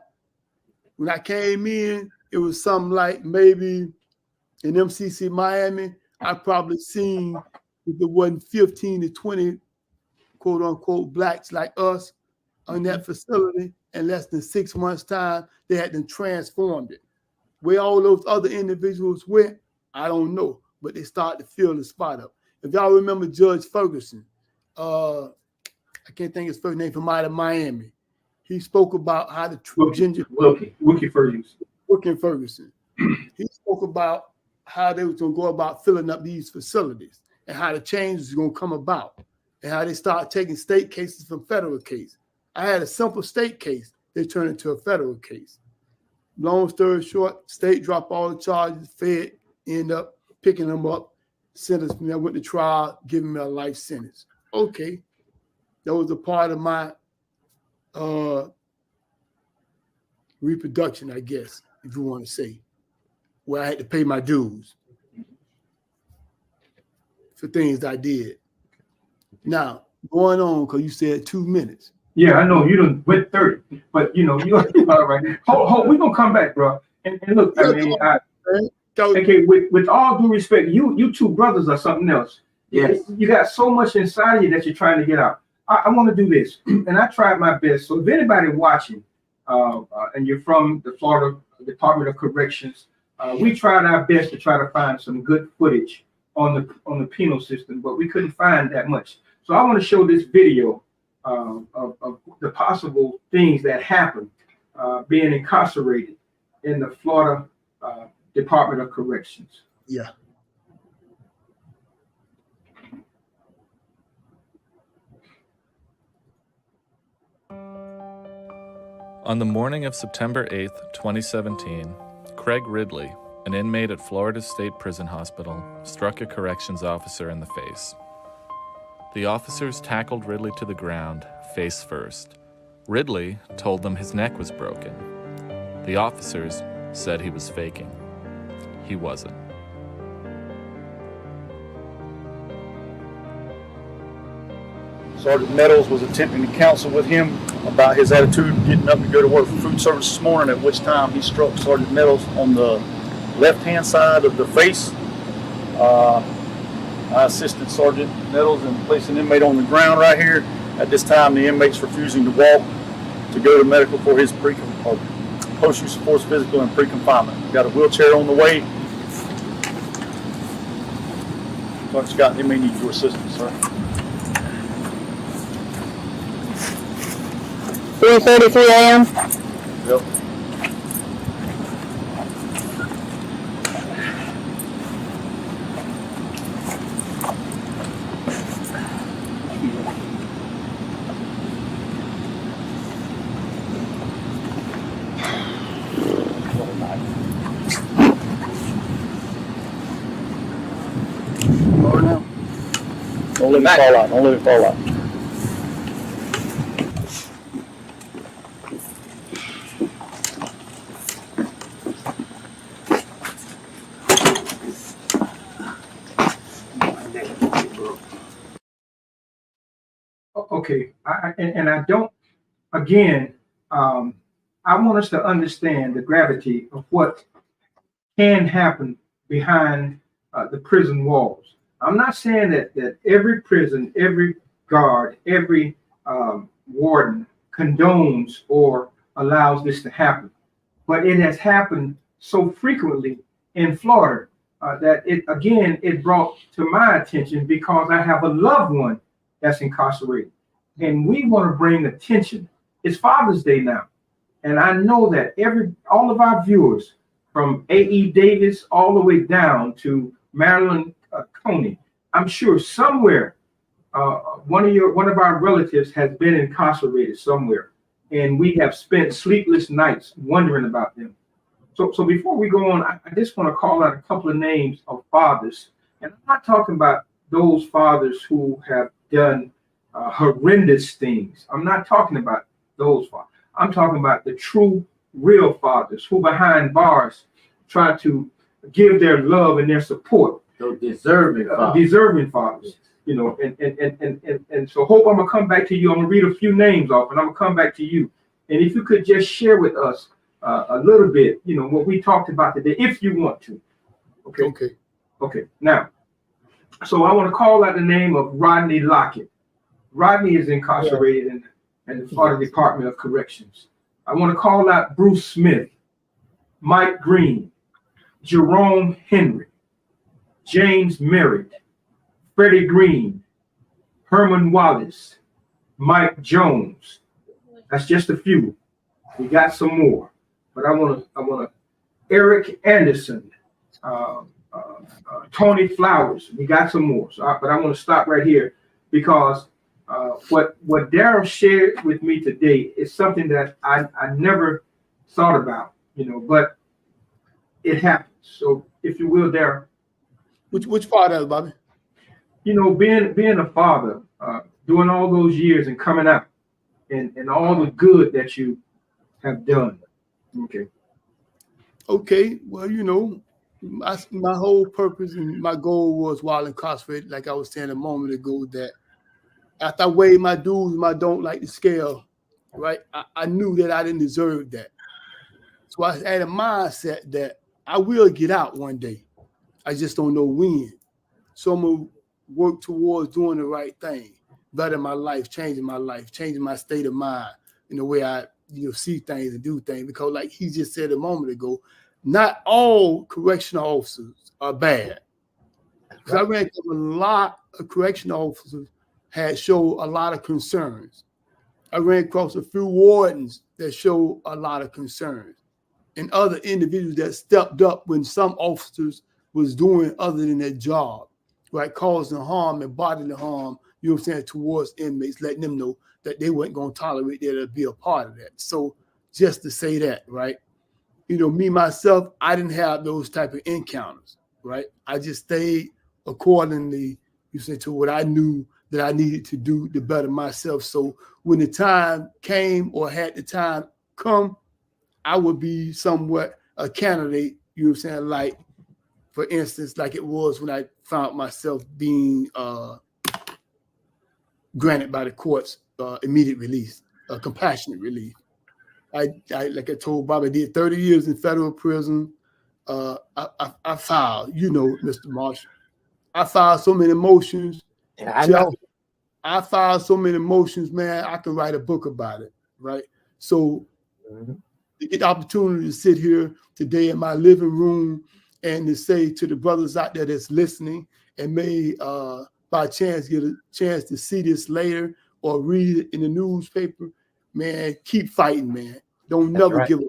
When I came in, it was something like maybe in MCC Miami, I probably seen if there wasn't 15 to 20 quote unquote blacks like us on that facility in less than 6 months' time, they had then transformed it. Where all those other individuals went, I don't know, but they started to fill the spot up. If y'all remember Judge Ferguson, I can't think his first name, from out of Miami. He spoke about how the Wilkie Ferguson. He spoke about how they was going to go about filling up these facilities and how the changes was going to come about and how they start taking state cases from federal case. I had a simple state case. They turned into a federal case. Long story short, state dropped all the charges, Fed end up picking them up, sentenced me. I went to trial, giving me a life sentence. Okay. That was a part of my reproduction, I guess, if you want to say, where I had to pay my dues for things that I did. Now, going on, because you said 2 minutes. Yeah, I know you done went 30, but you know, you're all right. Hold, we're gonna come back, bro. And look, I mean, okay, with all due respect, you two brothers are something else. Yes. You got so much inside of you that you're trying to get out. I want to do this, and I tried my best. So if anybody watching, and you're from the Florida Department of Corrections, we tried our best to try to find some good footage on the penal system, but we couldn't find that much. So I want to show this video of the possible things that happen being incarcerated in the Florida Department of Corrections. Yeah. On the morning of September 8th, 2017, Craig Ridley, an inmate at Florida State Prison Hospital, struck a corrections officer in the face. The officers tackled Ridley to the ground, face first. Ridley told them his neck was broken. The officers said he was faking. He wasn't. Sergeant Meadows was attempting to counsel with him about his attitude getting up to go to work for food service this morning, at which time he struck Sergeant Meadows on the left-hand side of the face. I assisted Sergeant Nettles in placing an inmate on the ground right here. At this time, the inmate's refusing to walk to go to medical for his post-use of force physical and pre-confinement. We've got a wheelchair on the way. Sergeant Scott, they may need your assistance, sir. 3:33 a.m. Yep. Don't let it fall out. Don't let it fall out. Okay, I don't, again, I want us to understand the gravity of what can happen behind the prison walls. I'm not saying that every prison, every guard, every warden condones or allows this to happen, but it has happened so frequently in Florida that it brought to my attention because I have a loved one that's incarcerated. And we want to bring attention. It's Father's Day now. And I know that all of our viewers from A.E. Davis all the way down to Marilyn Coney, I'm sure somewhere one of our relatives has been incarcerated somewhere. And we have spent sleepless nights wondering about them. So before we go on, I just want to call out a couple of names of fathers. And I'm not talking about those fathers who have done horrendous things. I'm not talking about those fathers. I'm talking about the true, real fathers who behind bars try to give their love and their support. Those deserving fathers. Deserving fathers. You know, and so Hope, I'm gonna come back to you. I'm gonna read a few names off, and I'm gonna come back to you. And if you could just share with us a little bit, you know, what we talked about today, if you want to. Okay. Now, so I want to call out the name of Rodney Lockett. Rodney is incarcerated in the Florida Department of Corrections. I want to call out Bruce Smith, Mike Green, Jerome Henry, James Merritt, Freddie Green, Herman Wallace, Mike Jones. That's just a few. We got some more, but I want to Eric Anderson, Tony Flowers. We got some more. But I want to stop right here because what Darryl shared with me today is something that I never thought about, you know, but it happens. So if you will, Darryl. Which part of it, Bobby? You know, being a father, doing all those years and coming out and all the good that you have done. Okay. Well, you know, my whole purpose and my goal was while incarcerated, like I was saying a moment ago, that after I weighed my do's, my don't like the scale, right? I knew that I didn't deserve that. So I had a mindset that I will get out one day. I just don't know when. So I'm going to work towards doing the right thing, bettering my life, changing my state of mind in the way I see things and do things. Because like he just said a moment ago, not all correctional officers are bad. Because I ran into a lot of correctional officers had showed a lot of concerns. I ran across a few wardens that showed a lot of concerns, and other individuals that stepped up when some officers was doing other than their job, right? Causing harm and bodily harm, you know what I'm saying, towards inmates, letting them know that they weren't going to tolerate that or be a part of that. So just to say that, right? You know, me, myself, I didn't have those type of encounters, right? I just stayed accordingly, you said, to what I knew that I needed to do to better myself. So when the time came or had the time come, I would be somewhat a candidate, you know what I'm saying, like, for instance, like it was when I found myself being granted by the courts immediate release, compassionate release. I like I told Bob, I did 30 years in federal prison. I filed, you know, Mr. Marshall, I filed so many motions. Yeah, I know. I filed so many motions, man. I can write a book about it, right? So to get the opportunity to sit here today in my living room and to say to the brothers out there that's listening and may by chance get a chance to see this later or read it in the newspaper, man, keep fighting, man. Don't never give up.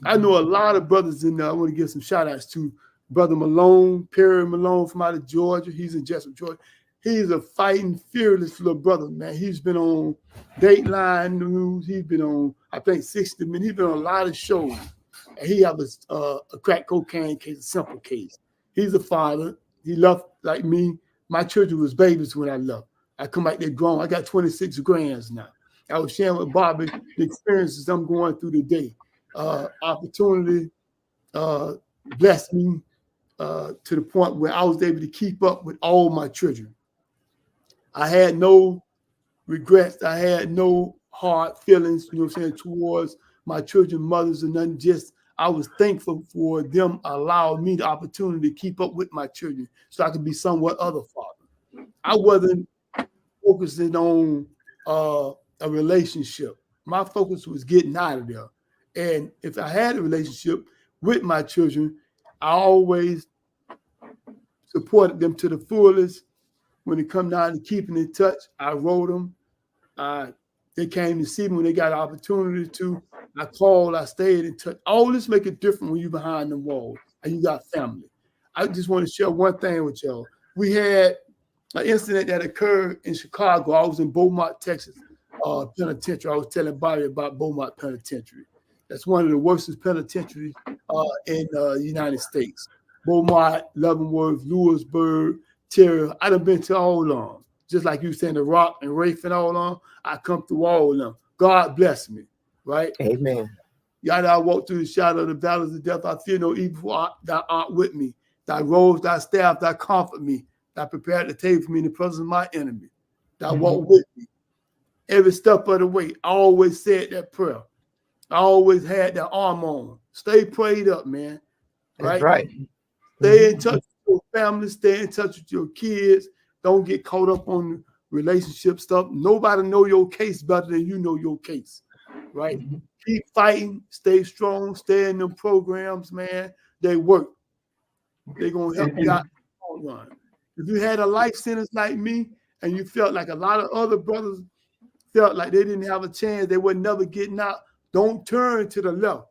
I know a lot of brothers in there. I want to give some shout outs to Brother Malone, Perry Malone from out of Georgia. He's in Jessup, Georgia. He's a fighting, fearless little brother, man. He's been on Dateline News. He's been on, I think, 60 Minutes. He's been on a lot of shows. And he has a crack cocaine case, a simple case. He's a father. He left like me. My children was babies when I left. I come back there grown. I got 26 grands now. I was sharing with Bobby the experiences I'm going through today. Opportunity blessed me to the point where I was able to keep up with all my children. I had no regrets. I had no hard feelings, you know what I'm saying, towards my children, mothers, and nothing. Just I was thankful for them allowing me the opportunity to keep up with my children so I could be somewhat other father. I wasn't focusing on a relationship. My focus was getting out of there. And if I had a relationship with my children, I always supported them to the fullest. When it come down to keeping in touch, I wrote them. They came to see me when they got an opportunity to. I called, I stayed in touch. All this make it different when you're behind the walls and you got family. I just want to share one thing with y'all. We had an incident that occurred in Chicago. I was in Beaumont, Texas, penitentiary. I was telling Bobby about Beaumont Penitentiary. That's one of the worst penitentiaries in the United States. Beaumont, Leavenworth, Lewisburg, Terry. I done been to all of them. Just like you saying, the Rock and Rafe and all of them, I come through all of them. God bless me, right? Amen. Yada, I walk through the shadow of the valleys of death. I fear no evil, for thou art with me. Thy rose, thy staff, thy comfort me. Thou prepared the table for me in the presence of my enemy. Thou walk with me. Every step of the way, I always said that prayer. I always had that arm on. Stay prayed up, man. Right? That's right. Stay in touch with your family. Stay in touch with your kids. Don't get caught up on relationship stuff. Nobody know your case better than you know your case, right? Keep fighting. Stay strong. Stay in them programs, man. They work. They're going to help you out in the long run. If you had a life sentence like me and you felt like a lot of other brothers felt like they didn't have a chance, they were never getting out, don't turn to the left.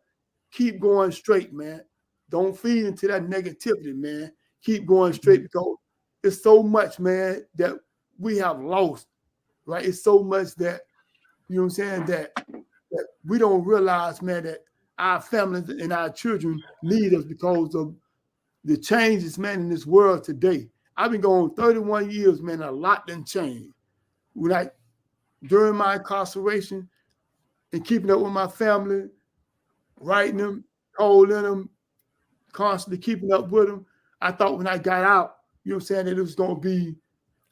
Keep going straight, man. Don't feed into that negativity, man. Keep going straight because it's so much, man, that we have lost, right? It's so much that, you know what I'm saying, that we don't realize, man, that our families and our children need us because of the changes, man, in this world today. I've been going 31 years, man, a lot done changed. During my incarceration and keeping up with my family, writing them, calling them, constantly keeping up with them, I thought when I got out, you know what I'm saying, that it was going to be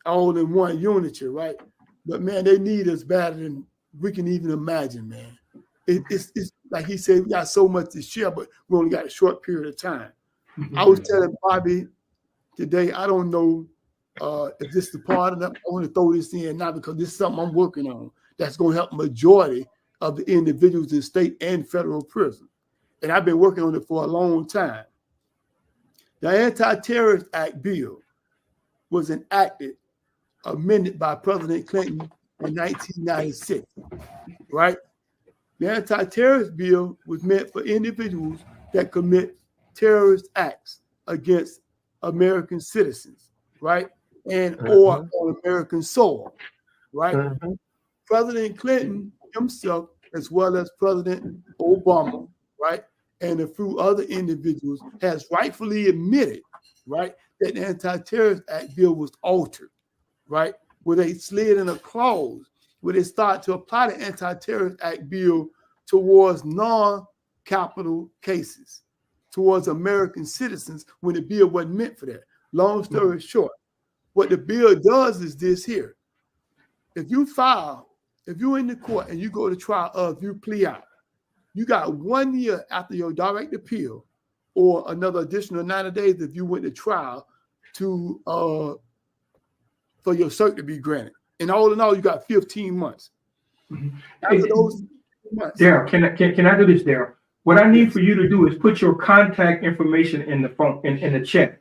all in one unity, right? But, man, they need us better than we can even imagine, man. It's like he said, we got so much to share, but we only got a short period of time. I was telling Bobby today, I don't know if this is the part of that. I want to throw this in now because this is something I'm working on that's going to help majority of the individuals in state and federal prison. And I've been working on it for a long time. The Anti-Terrorist Act bill was enacted, amended by President Clinton in 1996, right? The anti-terrorist bill was meant for individuals that commit terrorist acts against American citizens, right? And or on American soil, right? President Clinton himself, as well as President Obama, right? And a few other individuals has rightfully admitted, right, that the Anti-Terrorist Act bill was altered, right? Where they slid in a clause where they start to apply the Anti-Terrorist Act bill towards non-capital cases, towards American citizens when the bill wasn't meant for that. Long story short, what the bill does is this here. If you're in the court and you go to trial or if you plea out, you got 1 year after your direct appeal or another additional 90 days if you went to trial to for your cert to be granted. And all in all, you got 15 months. After those months, Daryl, can I do this, Daryl? What I need for you to do is put your contact information in the phone in the chat.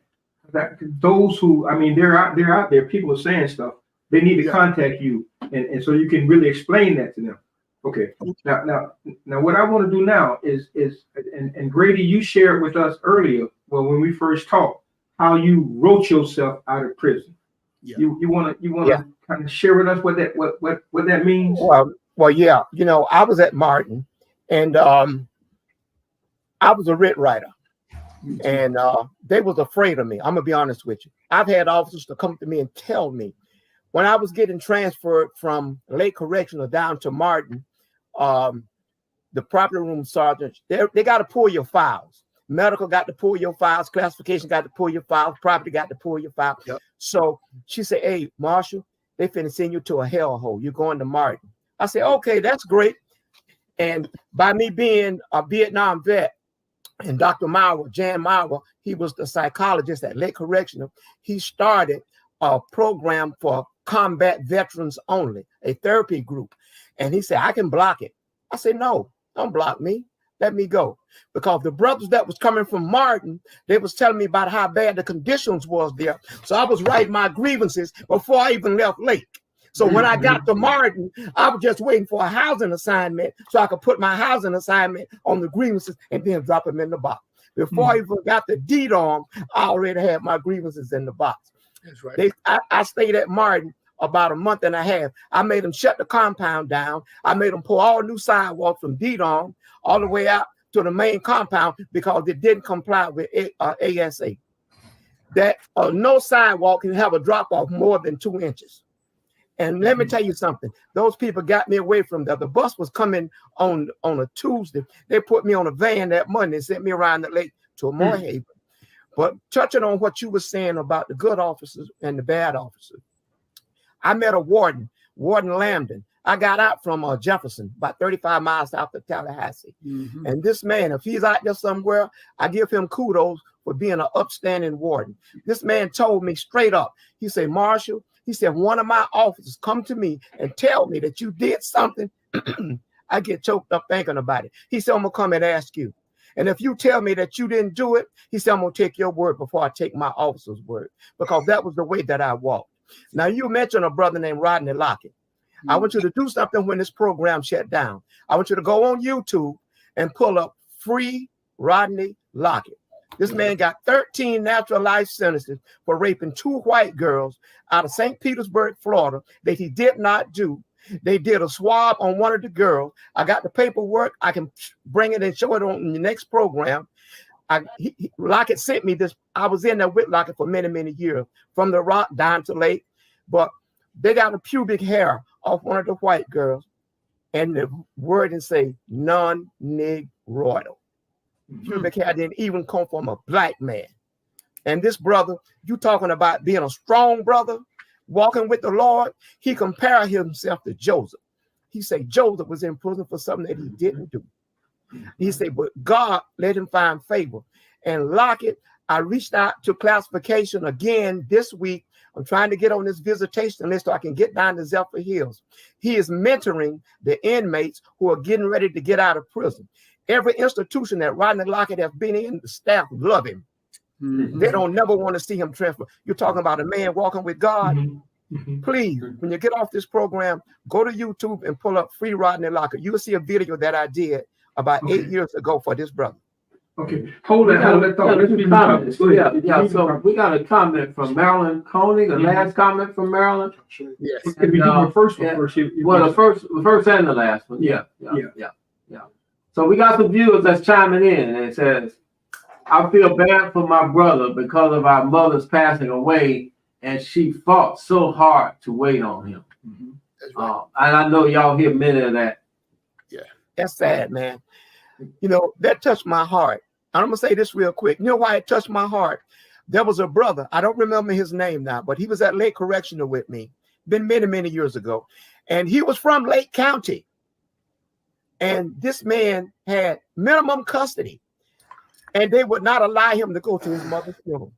That those who, I mean, they're out there. People are saying stuff. They need to contact you, and so you can really explain that to them. Okay. Now, what I want to do now is and Grady, you shared with us earlier, well, when we first talked, how you wrote yourself out of prison. Yeah. You want to kind of share with us what that means? Well, yeah. You know, I was at Martin, and I was a writ writer, and they was afraid of me. I'm gonna be honest with you. I've had officers to come to me and tell me when I was getting transferred from Lake Correctional down to Martin, the property room sergeants, they got to pull your files. Medical got to pull your files. Classification got to pull your files. Property got to pull your files. Yep. So she said, "Hey, Marshall, they finna send you to a hellhole. You're going to Martin." I said, "Okay, that's great." And by me being a Vietnam vet, and Dr. Mauer, Jan Mauer, he was the psychologist at Lake Correctional. He started a program for combat veterans only, a therapy group. And he said, "I can block it." I said, "No, don't block me. Let me go." Because the brothers that was coming from Martin, they was telling me about how bad the conditions was there. So I was writing my grievances before I even left Lake. So when I got to Martin, I was just waiting for a housing assignment so I could put my housing assignment on the grievances and then drop them in the box. Before I even got the deed on, I already had my grievances in the box. That's right. I stayed at Martin about a month and a half. I made them shut the compound down. I made them pull all new sidewalks from Dedon all the way out to the main compound because it didn't comply with ASA. That no sidewalk can have a drop off more than 2 inches. And let me tell you something. Those people got me away from that. The bus was coming on a Tuesday. They put me on a van that Monday and sent me around the lake to a Moorhaven. But touching on what you were saying about the good officers and the bad officers, I met a warden, Warden Lambden. I got out from Jefferson, about 35 miles south of Tallahassee. And this man, if he's out there somewhere, I give him kudos for being an upstanding warden. This man told me straight up, he said, "Marshall," he said, "one of my officers come to me and tell me that you did something." I get choked up thinking about it. He said, "I'm going to come and ask you. And if you tell me that you didn't do it," he said, "I'm going to take your word before I take my officer's word," because that was the way that I walked. Now, you mentioned a brother named Rodney Lockett. I want you to do something when this program shut down. I want you to go on YouTube and pull up Free Rodney Lockett. This man got 13 natural life sentences for raping 2 white girls out of St. Petersburg, Florida, that he did not do. They did a swab on one of the girls. I got the paperwork. I can bring it and show it on the next program. Lockett sent me this. I was in there with Lockett for many, many years, from the Rock down to Lake. But they got a pubic hair off one of the white girls, and the wording say non-negroidal. Pubic hair didn't even come from a black man. And this brother, you talking about being a strong brother, walking with the Lord, he compared himself to Joseph. He said Joseph was in prison for something that he didn't do. He said, but God let him find favor. And Lockett, I reached out to classification again this week. I'm trying to get on this visitation list so I can get down to Zephyr Hills. He is mentoring the inmates who are getting ready to get out of prison. Every institution that Rodney Lockett has been in, the staff love him. They don't never want to see him transfer. You're talking about a man walking with God. Please, when you get off this program, go to YouTube and pull up Free Rodney Lockett. You will see a video that I did about 8 years ago for this brother. Okay, hold that thought. Let's be comments. So we got a comment from Marilyn Coney, the last comment from Marilyn. Yes. Can we do the first one first? Well, the first and the last one. Yeah. So we got some viewers that's chiming in, and it says, "I feel bad for my brother because of our mother's passing away, and she fought so hard to wait on him." Right. And I know y'all hear many of that. Yeah, that's sad, man. You know, that touched my heart. I'm going to say this real quick. You know why it touched my heart? There was a brother, I don't remember his name now, but he was at Lake Correctional with me, been many, many years ago. And he was from Lake County. And this man had minimum custody. And they would not allow him to go to his mother's funeral.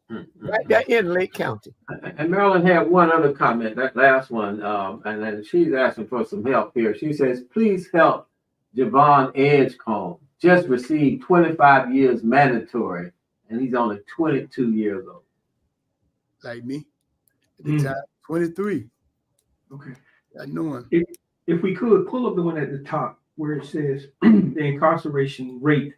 right there in Lake County. And Marilyn had one other comment, that last one, and then she's asking for some help here. She says, please help Javon Edgecombe. Just received 25 years mandatory, and he's only 22 years old. Like me. At the time, 23. Okay. I know him. If we could pull up the one at the top where it says the incarceration rate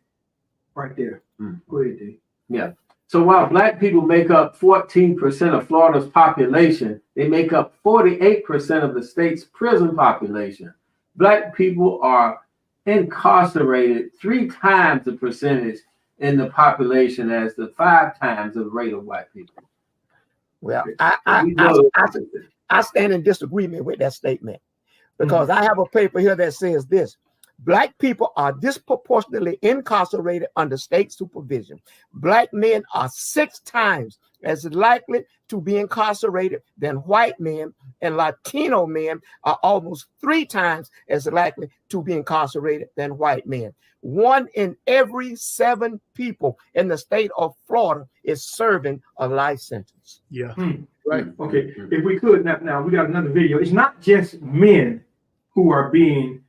right there. Go ahead, Dave. Yeah. So while Black people make up 14% of Florida's population, they make up 48% of the state's prison population. Black people are incarcerated 3 times the percentage in the population as the 5 times the rate of white people. Well, I stand in disagreement with that statement because I have a paper here that says this. Black people are disproportionately incarcerated under state supervision. Black men are 6 times as likely to be incarcerated than white men, and Latino men are almost 3 times as likely to be incarcerated than white men. 1 in every 7 people in the state of Florida is serving a life sentence. Yeah. Right. Okay. If we could, now we got another video. It's not just men who are being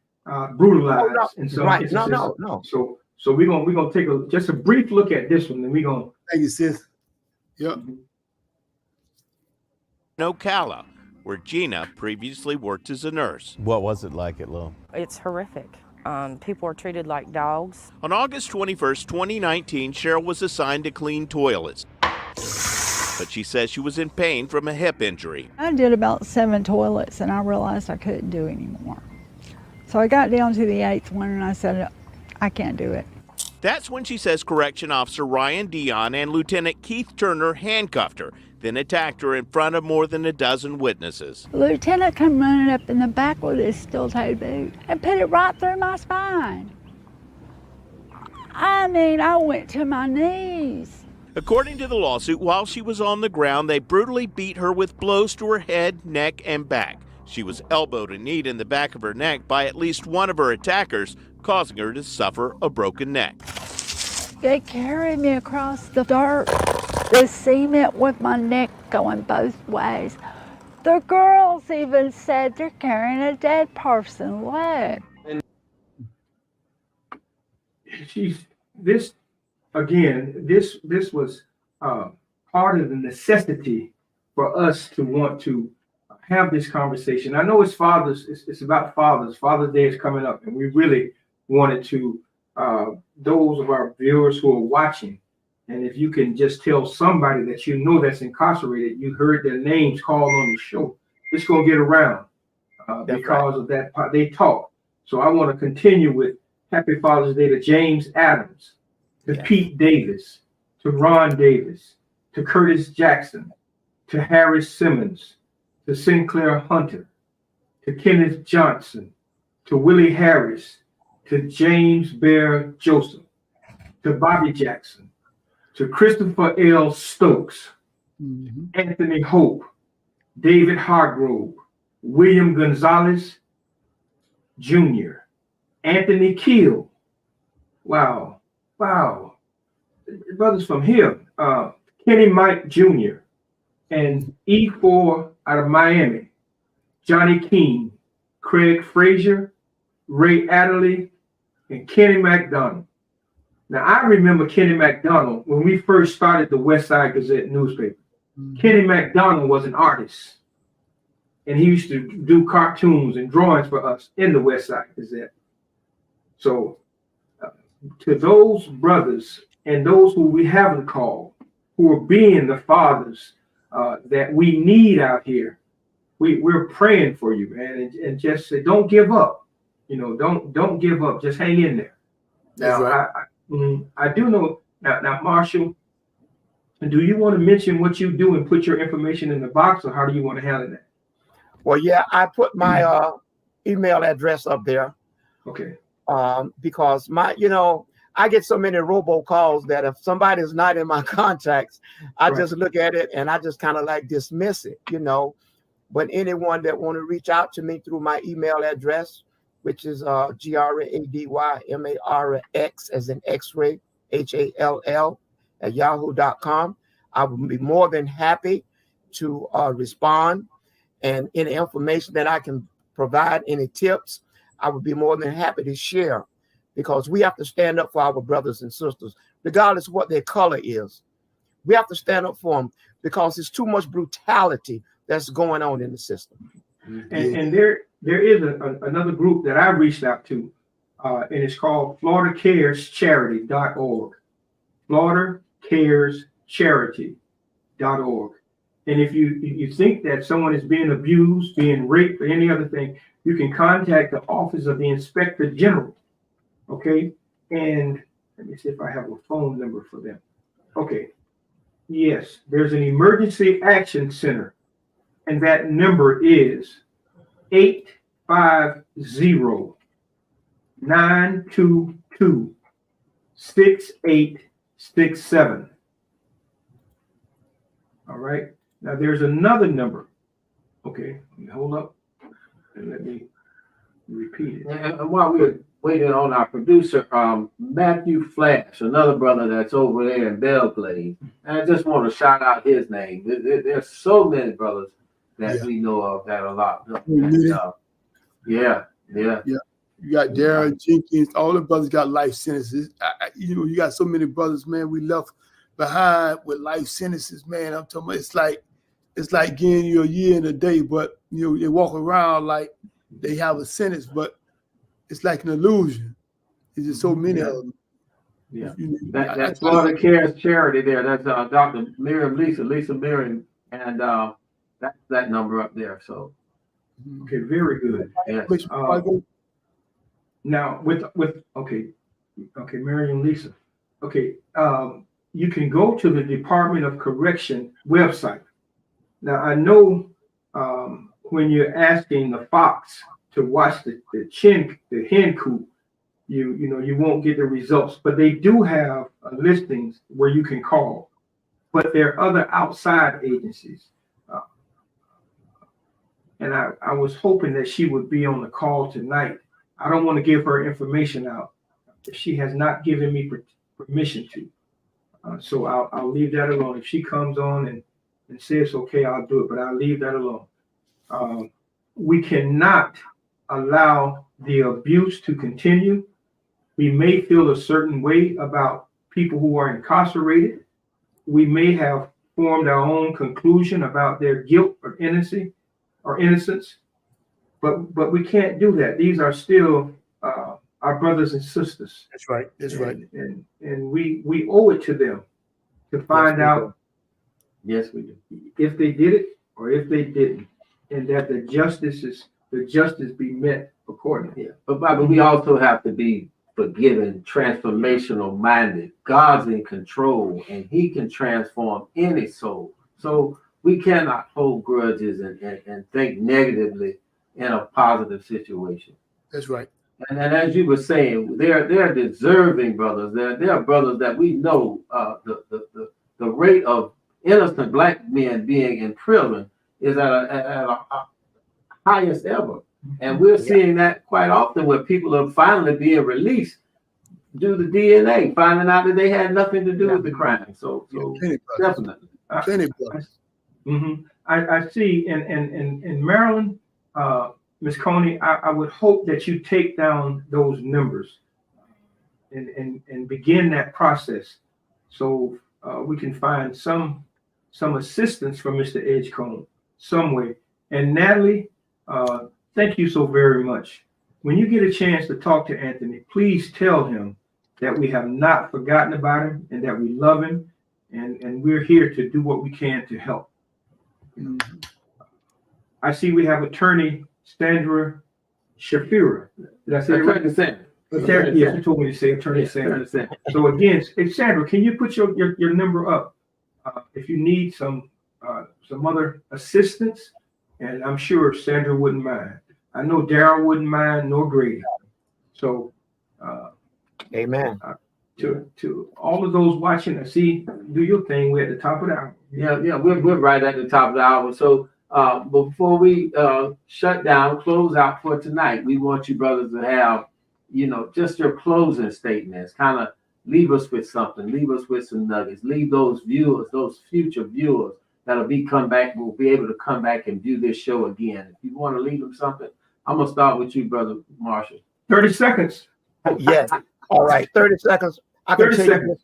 brutalized in some instances. No. So we're gonna take just a brief look at this one, and we're gonna. Thank you, sis. Yep. Ocala, where Gina previously worked as a nurse. What was it like at Lowe? It's horrific. People are treated like dogs. On August 21st, 2019, Cheryl was assigned to clean toilets. But she says she was in pain from a hip injury. I did about 7 toilets and I realized I couldn't do anymore. So I got down to the 8th one and I said, I can't do it. That's when she says Correction Officer Ryan Dion and Lieutenant Keith Turner handcuffed her, then attacked her in front of more than a dozen witnesses. The lieutenant come running up in the back with his steel-toed boot and put it right through my spine. I mean, I went to my knees. According to the lawsuit, while she was on the ground, they brutally beat her with blows to her head, neck, and back. She was elbowed and kneed in the back of her neck by at least one of her attackers, causing her to suffer a broken neck. They carried me across the dirt, the cement with my neck going both ways. The girls even said they're carrying a dead person's leg. This was part of the necessity for us to want to have this conversation. I know it's about fathers. Father's Day is coming up, and we really wanted to, those of our viewers who are watching, and if you can just tell somebody that you know that's incarcerated, you heard their names called on the show, it's going to get around because of that. They talk. So I want to continue with Happy Father's Day to James Adams, to Pete Davis, to Ron Davis, to Curtis Jackson, to Harris Simmons, to Sinclair Hunter, to Kenneth Johnson, to Willie Harris, to James Bear Joseph, to Bobby Jackson, to Christopher L. Stokes, Anthony Hope, David Hargrove, William Gonzalez Jr., Anthony Keel. Wow. Brothers from here, Kenny Mike Jr. and E4 out of Miami, Johnny Keene, Craig Frazier, Ray Adderley, and Kenny McDonald. Now, I remember Kenny McDonald when we first started the Westside Gazette newspaper. Kenny McDonald was an artist, and he used to do cartoons and drawings for us in the Westside Gazette. So, to those brothers and those who we haven't called, who are being the fathers that we need out here, we're praying for you, man, and just say, don't give up. Don't give up. Just hang in there. Now, right. I do know now, Marshall. Do you want to mention what you do and put your information in the box, or how do you want to handle that? Well, yeah, I put my email address up there. Okay. Because I get so many robocalls that if somebody's not in my contacts, I just look at it and I just kind of like dismiss it, But anyone that want to reach out to me through my email address, which is GRADYMARX as in X-ray, HALL @yahoo.com. I would be more than happy to respond, and any information that I can provide, any tips, I would be more than happy to share, because we have to stand up for our brothers and sisters, regardless of what their color is. We have to stand up for them because there's too much brutality that's going on in the system. And there is another group that I reached out to, and it's called FloridaCaresCharity.org. FloridaCaresCharity.org. And if you think that someone is being abused, being raped, or any other thing, you can contact the Office of the Inspector General. Okay? And let me see if I have a phone number for them. Okay. Yes, there's an Emergency Action Center, and that number is 850-922-6867. All right. Now there's another number. Okay, hold up and let me repeat it. And while we're waiting on our producer, Matthew Flash, another brother that's over there in Belgrade, and I just want to shout out his name. There's so many brothers that we know of that are locked up. Yeah. You got Darren Jenkins. All the brothers got life sentences. You got so many brothers, man. We left behind with life sentences, man. I'm talking about it's like getting you a year and a day, but they walk around like they have a sentence, but it's like an illusion. There's just so many of them. Yeah, that's Florida Cares Charity there. That's Dr. Lisa Miriam, and that's that number up there. So, okay, very good. Yes. Now with Miriam Lisa. Okay, you can go to the Department of Correction website. Now I know when you're asking the fox to watch the hen coop, you won't get the results, but they do have listings where you can call. But there are other outside agencies, and I was hoping that she would be on the call tonight. I don't want to give her information out if she has not given me permission to. So I'll leave that alone. If she comes on and says okay, I'll do it, but I'll leave that alone. We cannot allow the abuse to continue. We may feel a certain way about people who are incarcerated. We may have formed our own conclusion about their guilt or innocence, but we can't do that. These are still our brothers and sisters. That's right. And we owe it to them to find out. Yes, we do. If they did it or if they didn't, and that the justice be met accordingly. Yeah, but Bobby, we also have to be forgiving, transformational minded. God's in control, and He can transform any soul. So we cannot hold grudges and think negatively in a positive situation. That's right. And as you were saying, they're deserving brothers. They're brothers that we know the rate of innocent black men being in prison is at a highest ever. And we're seeing that quite often where people are finally being released due to DNA, finding out that they had nothing to do with the crime. So definitely. I see in Maryland, Ms. Coney, I would hope that you take down those numbers and begin that process so we can find some assistance from Mr. Edgecombe some way. And Natalie, thank you so very much. When you get a chance to talk to Anthony, please tell him that we have not forgotten about him and that we love him, and we're here to do what we can to help. I see we have attorney Sandra Shafira. Did I say it right? Yes, you told me to say attorney Sandra. So again, hey, Sandra, can you put your number up if you need some other assistance? And I'm sure Sandra wouldn't mind. I know Darryl wouldn't mind, nor Grady. So, amen. To all of those watching, do your thing. We're at the top of the hour. Yeah, we're right at the top of the hour. So before we shut down, close out for tonight, we want you brothers to have, just your closing statements, kind of, leave us with something. Leave us with some nuggets. Leave those viewers, those future viewers that'll will be able to come back and view this show again. If you want to leave them something, I'm gonna start with you, Brother Marshall. 30 seconds. Yes. All right. 30 seconds. I can 30 tell seconds.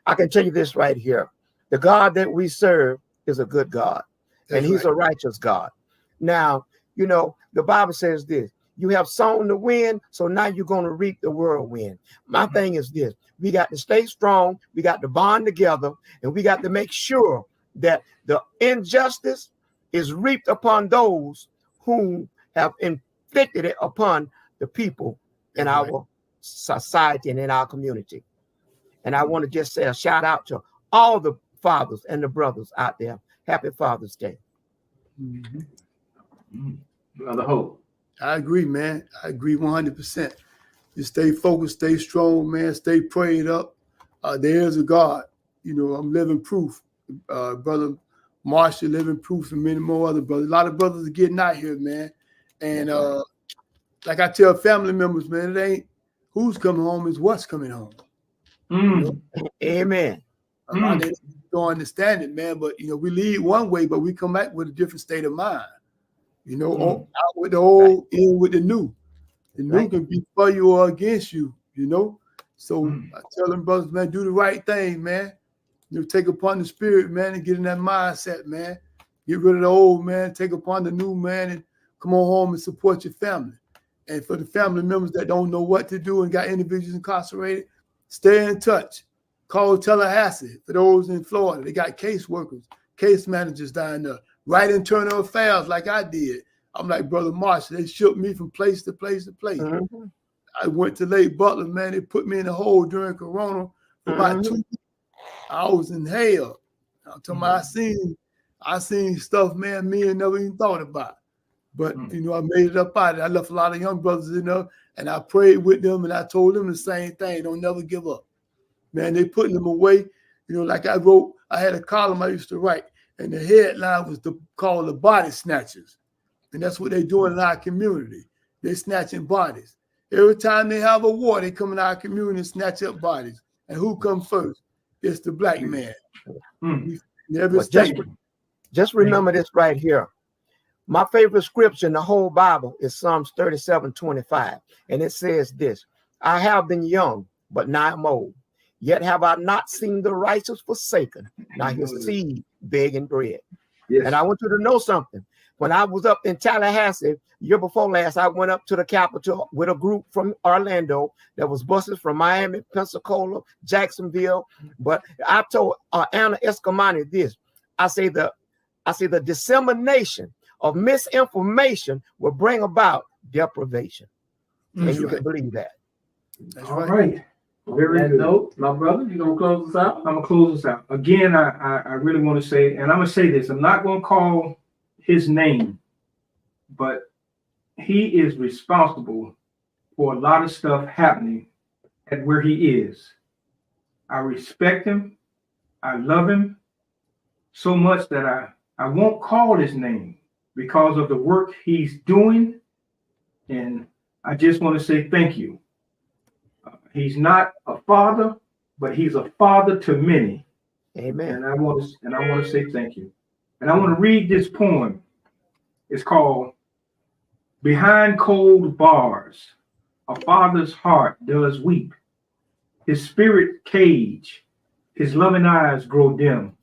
I can tell you this right here. The God that we serve is a good God, and he's a righteous God. Now, you know, the Bible says this: you have sown the wind, so now you're going to reap the whirlwind. My thing is this: we got to stay strong, we got to bond together, and we got to make sure that the injustice is reaped upon those who have inflicted it upon the people in our society and in our community. And I want to just say a shout out to all the fathers and the brothers out there. Happy Father's Day. Brother Hope. I agree, man. I agree 100%. Just stay focused, stay strong, man. Stay prayed up. There is a God. You know, I'm living proof. Brother Marshall living proof, and many more other brothers. A lot of brothers are getting out here, man. And like I tell family members, man, it ain't who's coming home, it's what's coming home. You know? Amen. A lot of them don't understand it, man. But you know, we lead one way, but we come back with a different state of mind. You know, out with the old, in with the new. The new can be for you or against you. You know, so I tell them brothers, man, do the right thing, man. You know, take upon the spirit, man, and get in that mindset, man. Get rid of the old, man. Take upon the new, man, and come on home and support your family. And for the family members that don't know what to do and got individuals incarcerated, stay in touch. Call Tallahassee for those in Florida. They got case workers, case managers down there. Write internal affairs like I did. I'm like Brother Marshall. They shook me from place to place to place. I went to Lake Butler, man. They put me in a hole during Corona for about 2 weeks. I was in hell. I'm talking about I seen stuff, man, me and never even thought about. But you know, I made it up out of it. I left a lot of young brothers in there, and I prayed with them, and I told them the same thing: don't never give up. Man, they putting them away. You know, like I wrote, I had a column I used to write, and the headline was called the body snatchers. And that's what they're doing in our community. They're snatching bodies. Every time they have a war, they come in our community and snatch up bodies. And who comes first? It's the black man. Just remember this right here. My favorite scripture in the whole Bible is Psalms 37:25. And it says this: I have been young, but now I'm old. Yet have I not seen the righteous forsaken, now his seed begging bread. And I want you to know something. When I was up in Tallahassee, year before last, I went up to the Capitol with a group from Orlando that was buses from Miami, Pensacola, Jacksonville. But I told Anna Escamani this. I say the dissemination of misinformation will bring about deprivation. And you can believe that. That's all right. Very good. Note, my brother, you gonna close us out? I'm gonna close us out. Again, I really want to say, and I'm gonna say this, I'm not gonna call his name, but he is responsible for a lot of stuff happening at where he is. I respect him. I love him so much that I won't call his name because of the work he's doing. And I just want to say thank you. He's not a father, but he's a father to many. Amen. And I want to say thank you. And I want to read this poem. It's called Behind Cold Bars. A father's heart does weep. His spirit cage, his loving eyes grow dim.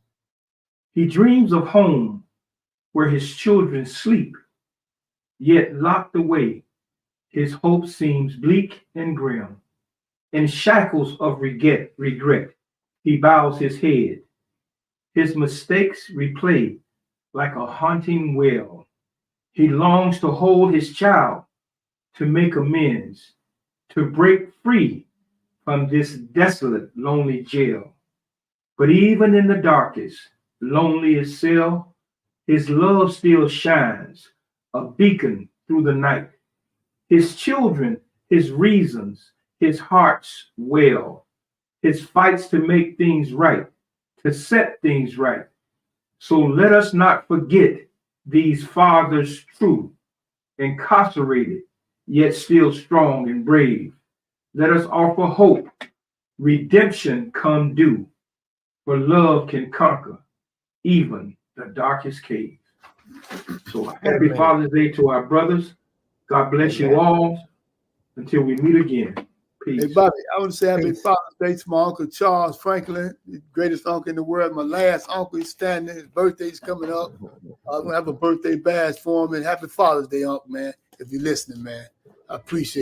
He dreams of home where his children sleep. Yet locked away, his hope seems bleak and grim. In shackles of regret, he bows his head. His mistakes replay like a haunting wail. He longs to hold his child, to make amends, to break free from this desolate, lonely jail. But even in the darkest, loneliest cell, his love still shines, a beacon through the night. His children, his reasons, his heart's well, his fights to make things right, to set things right. So let us not forget these fathers true, incarcerated, yet still strong and brave. Let us offer hope redemption come due, for love can conquer even the darkest cave. So happy Amen. Father's Day to our brothers. God bless you Amen. all. Until we meet again. Peace. Hey, Bobby, I want to say happy Peace. Father's Day to my Uncle Charles Franklin, the greatest uncle in the world. My last uncle is standing. His birthday's coming up. I'm going to have a birthday bash for him. And happy Father's Day, Uncle, man, if you're listening, man. I appreciate it.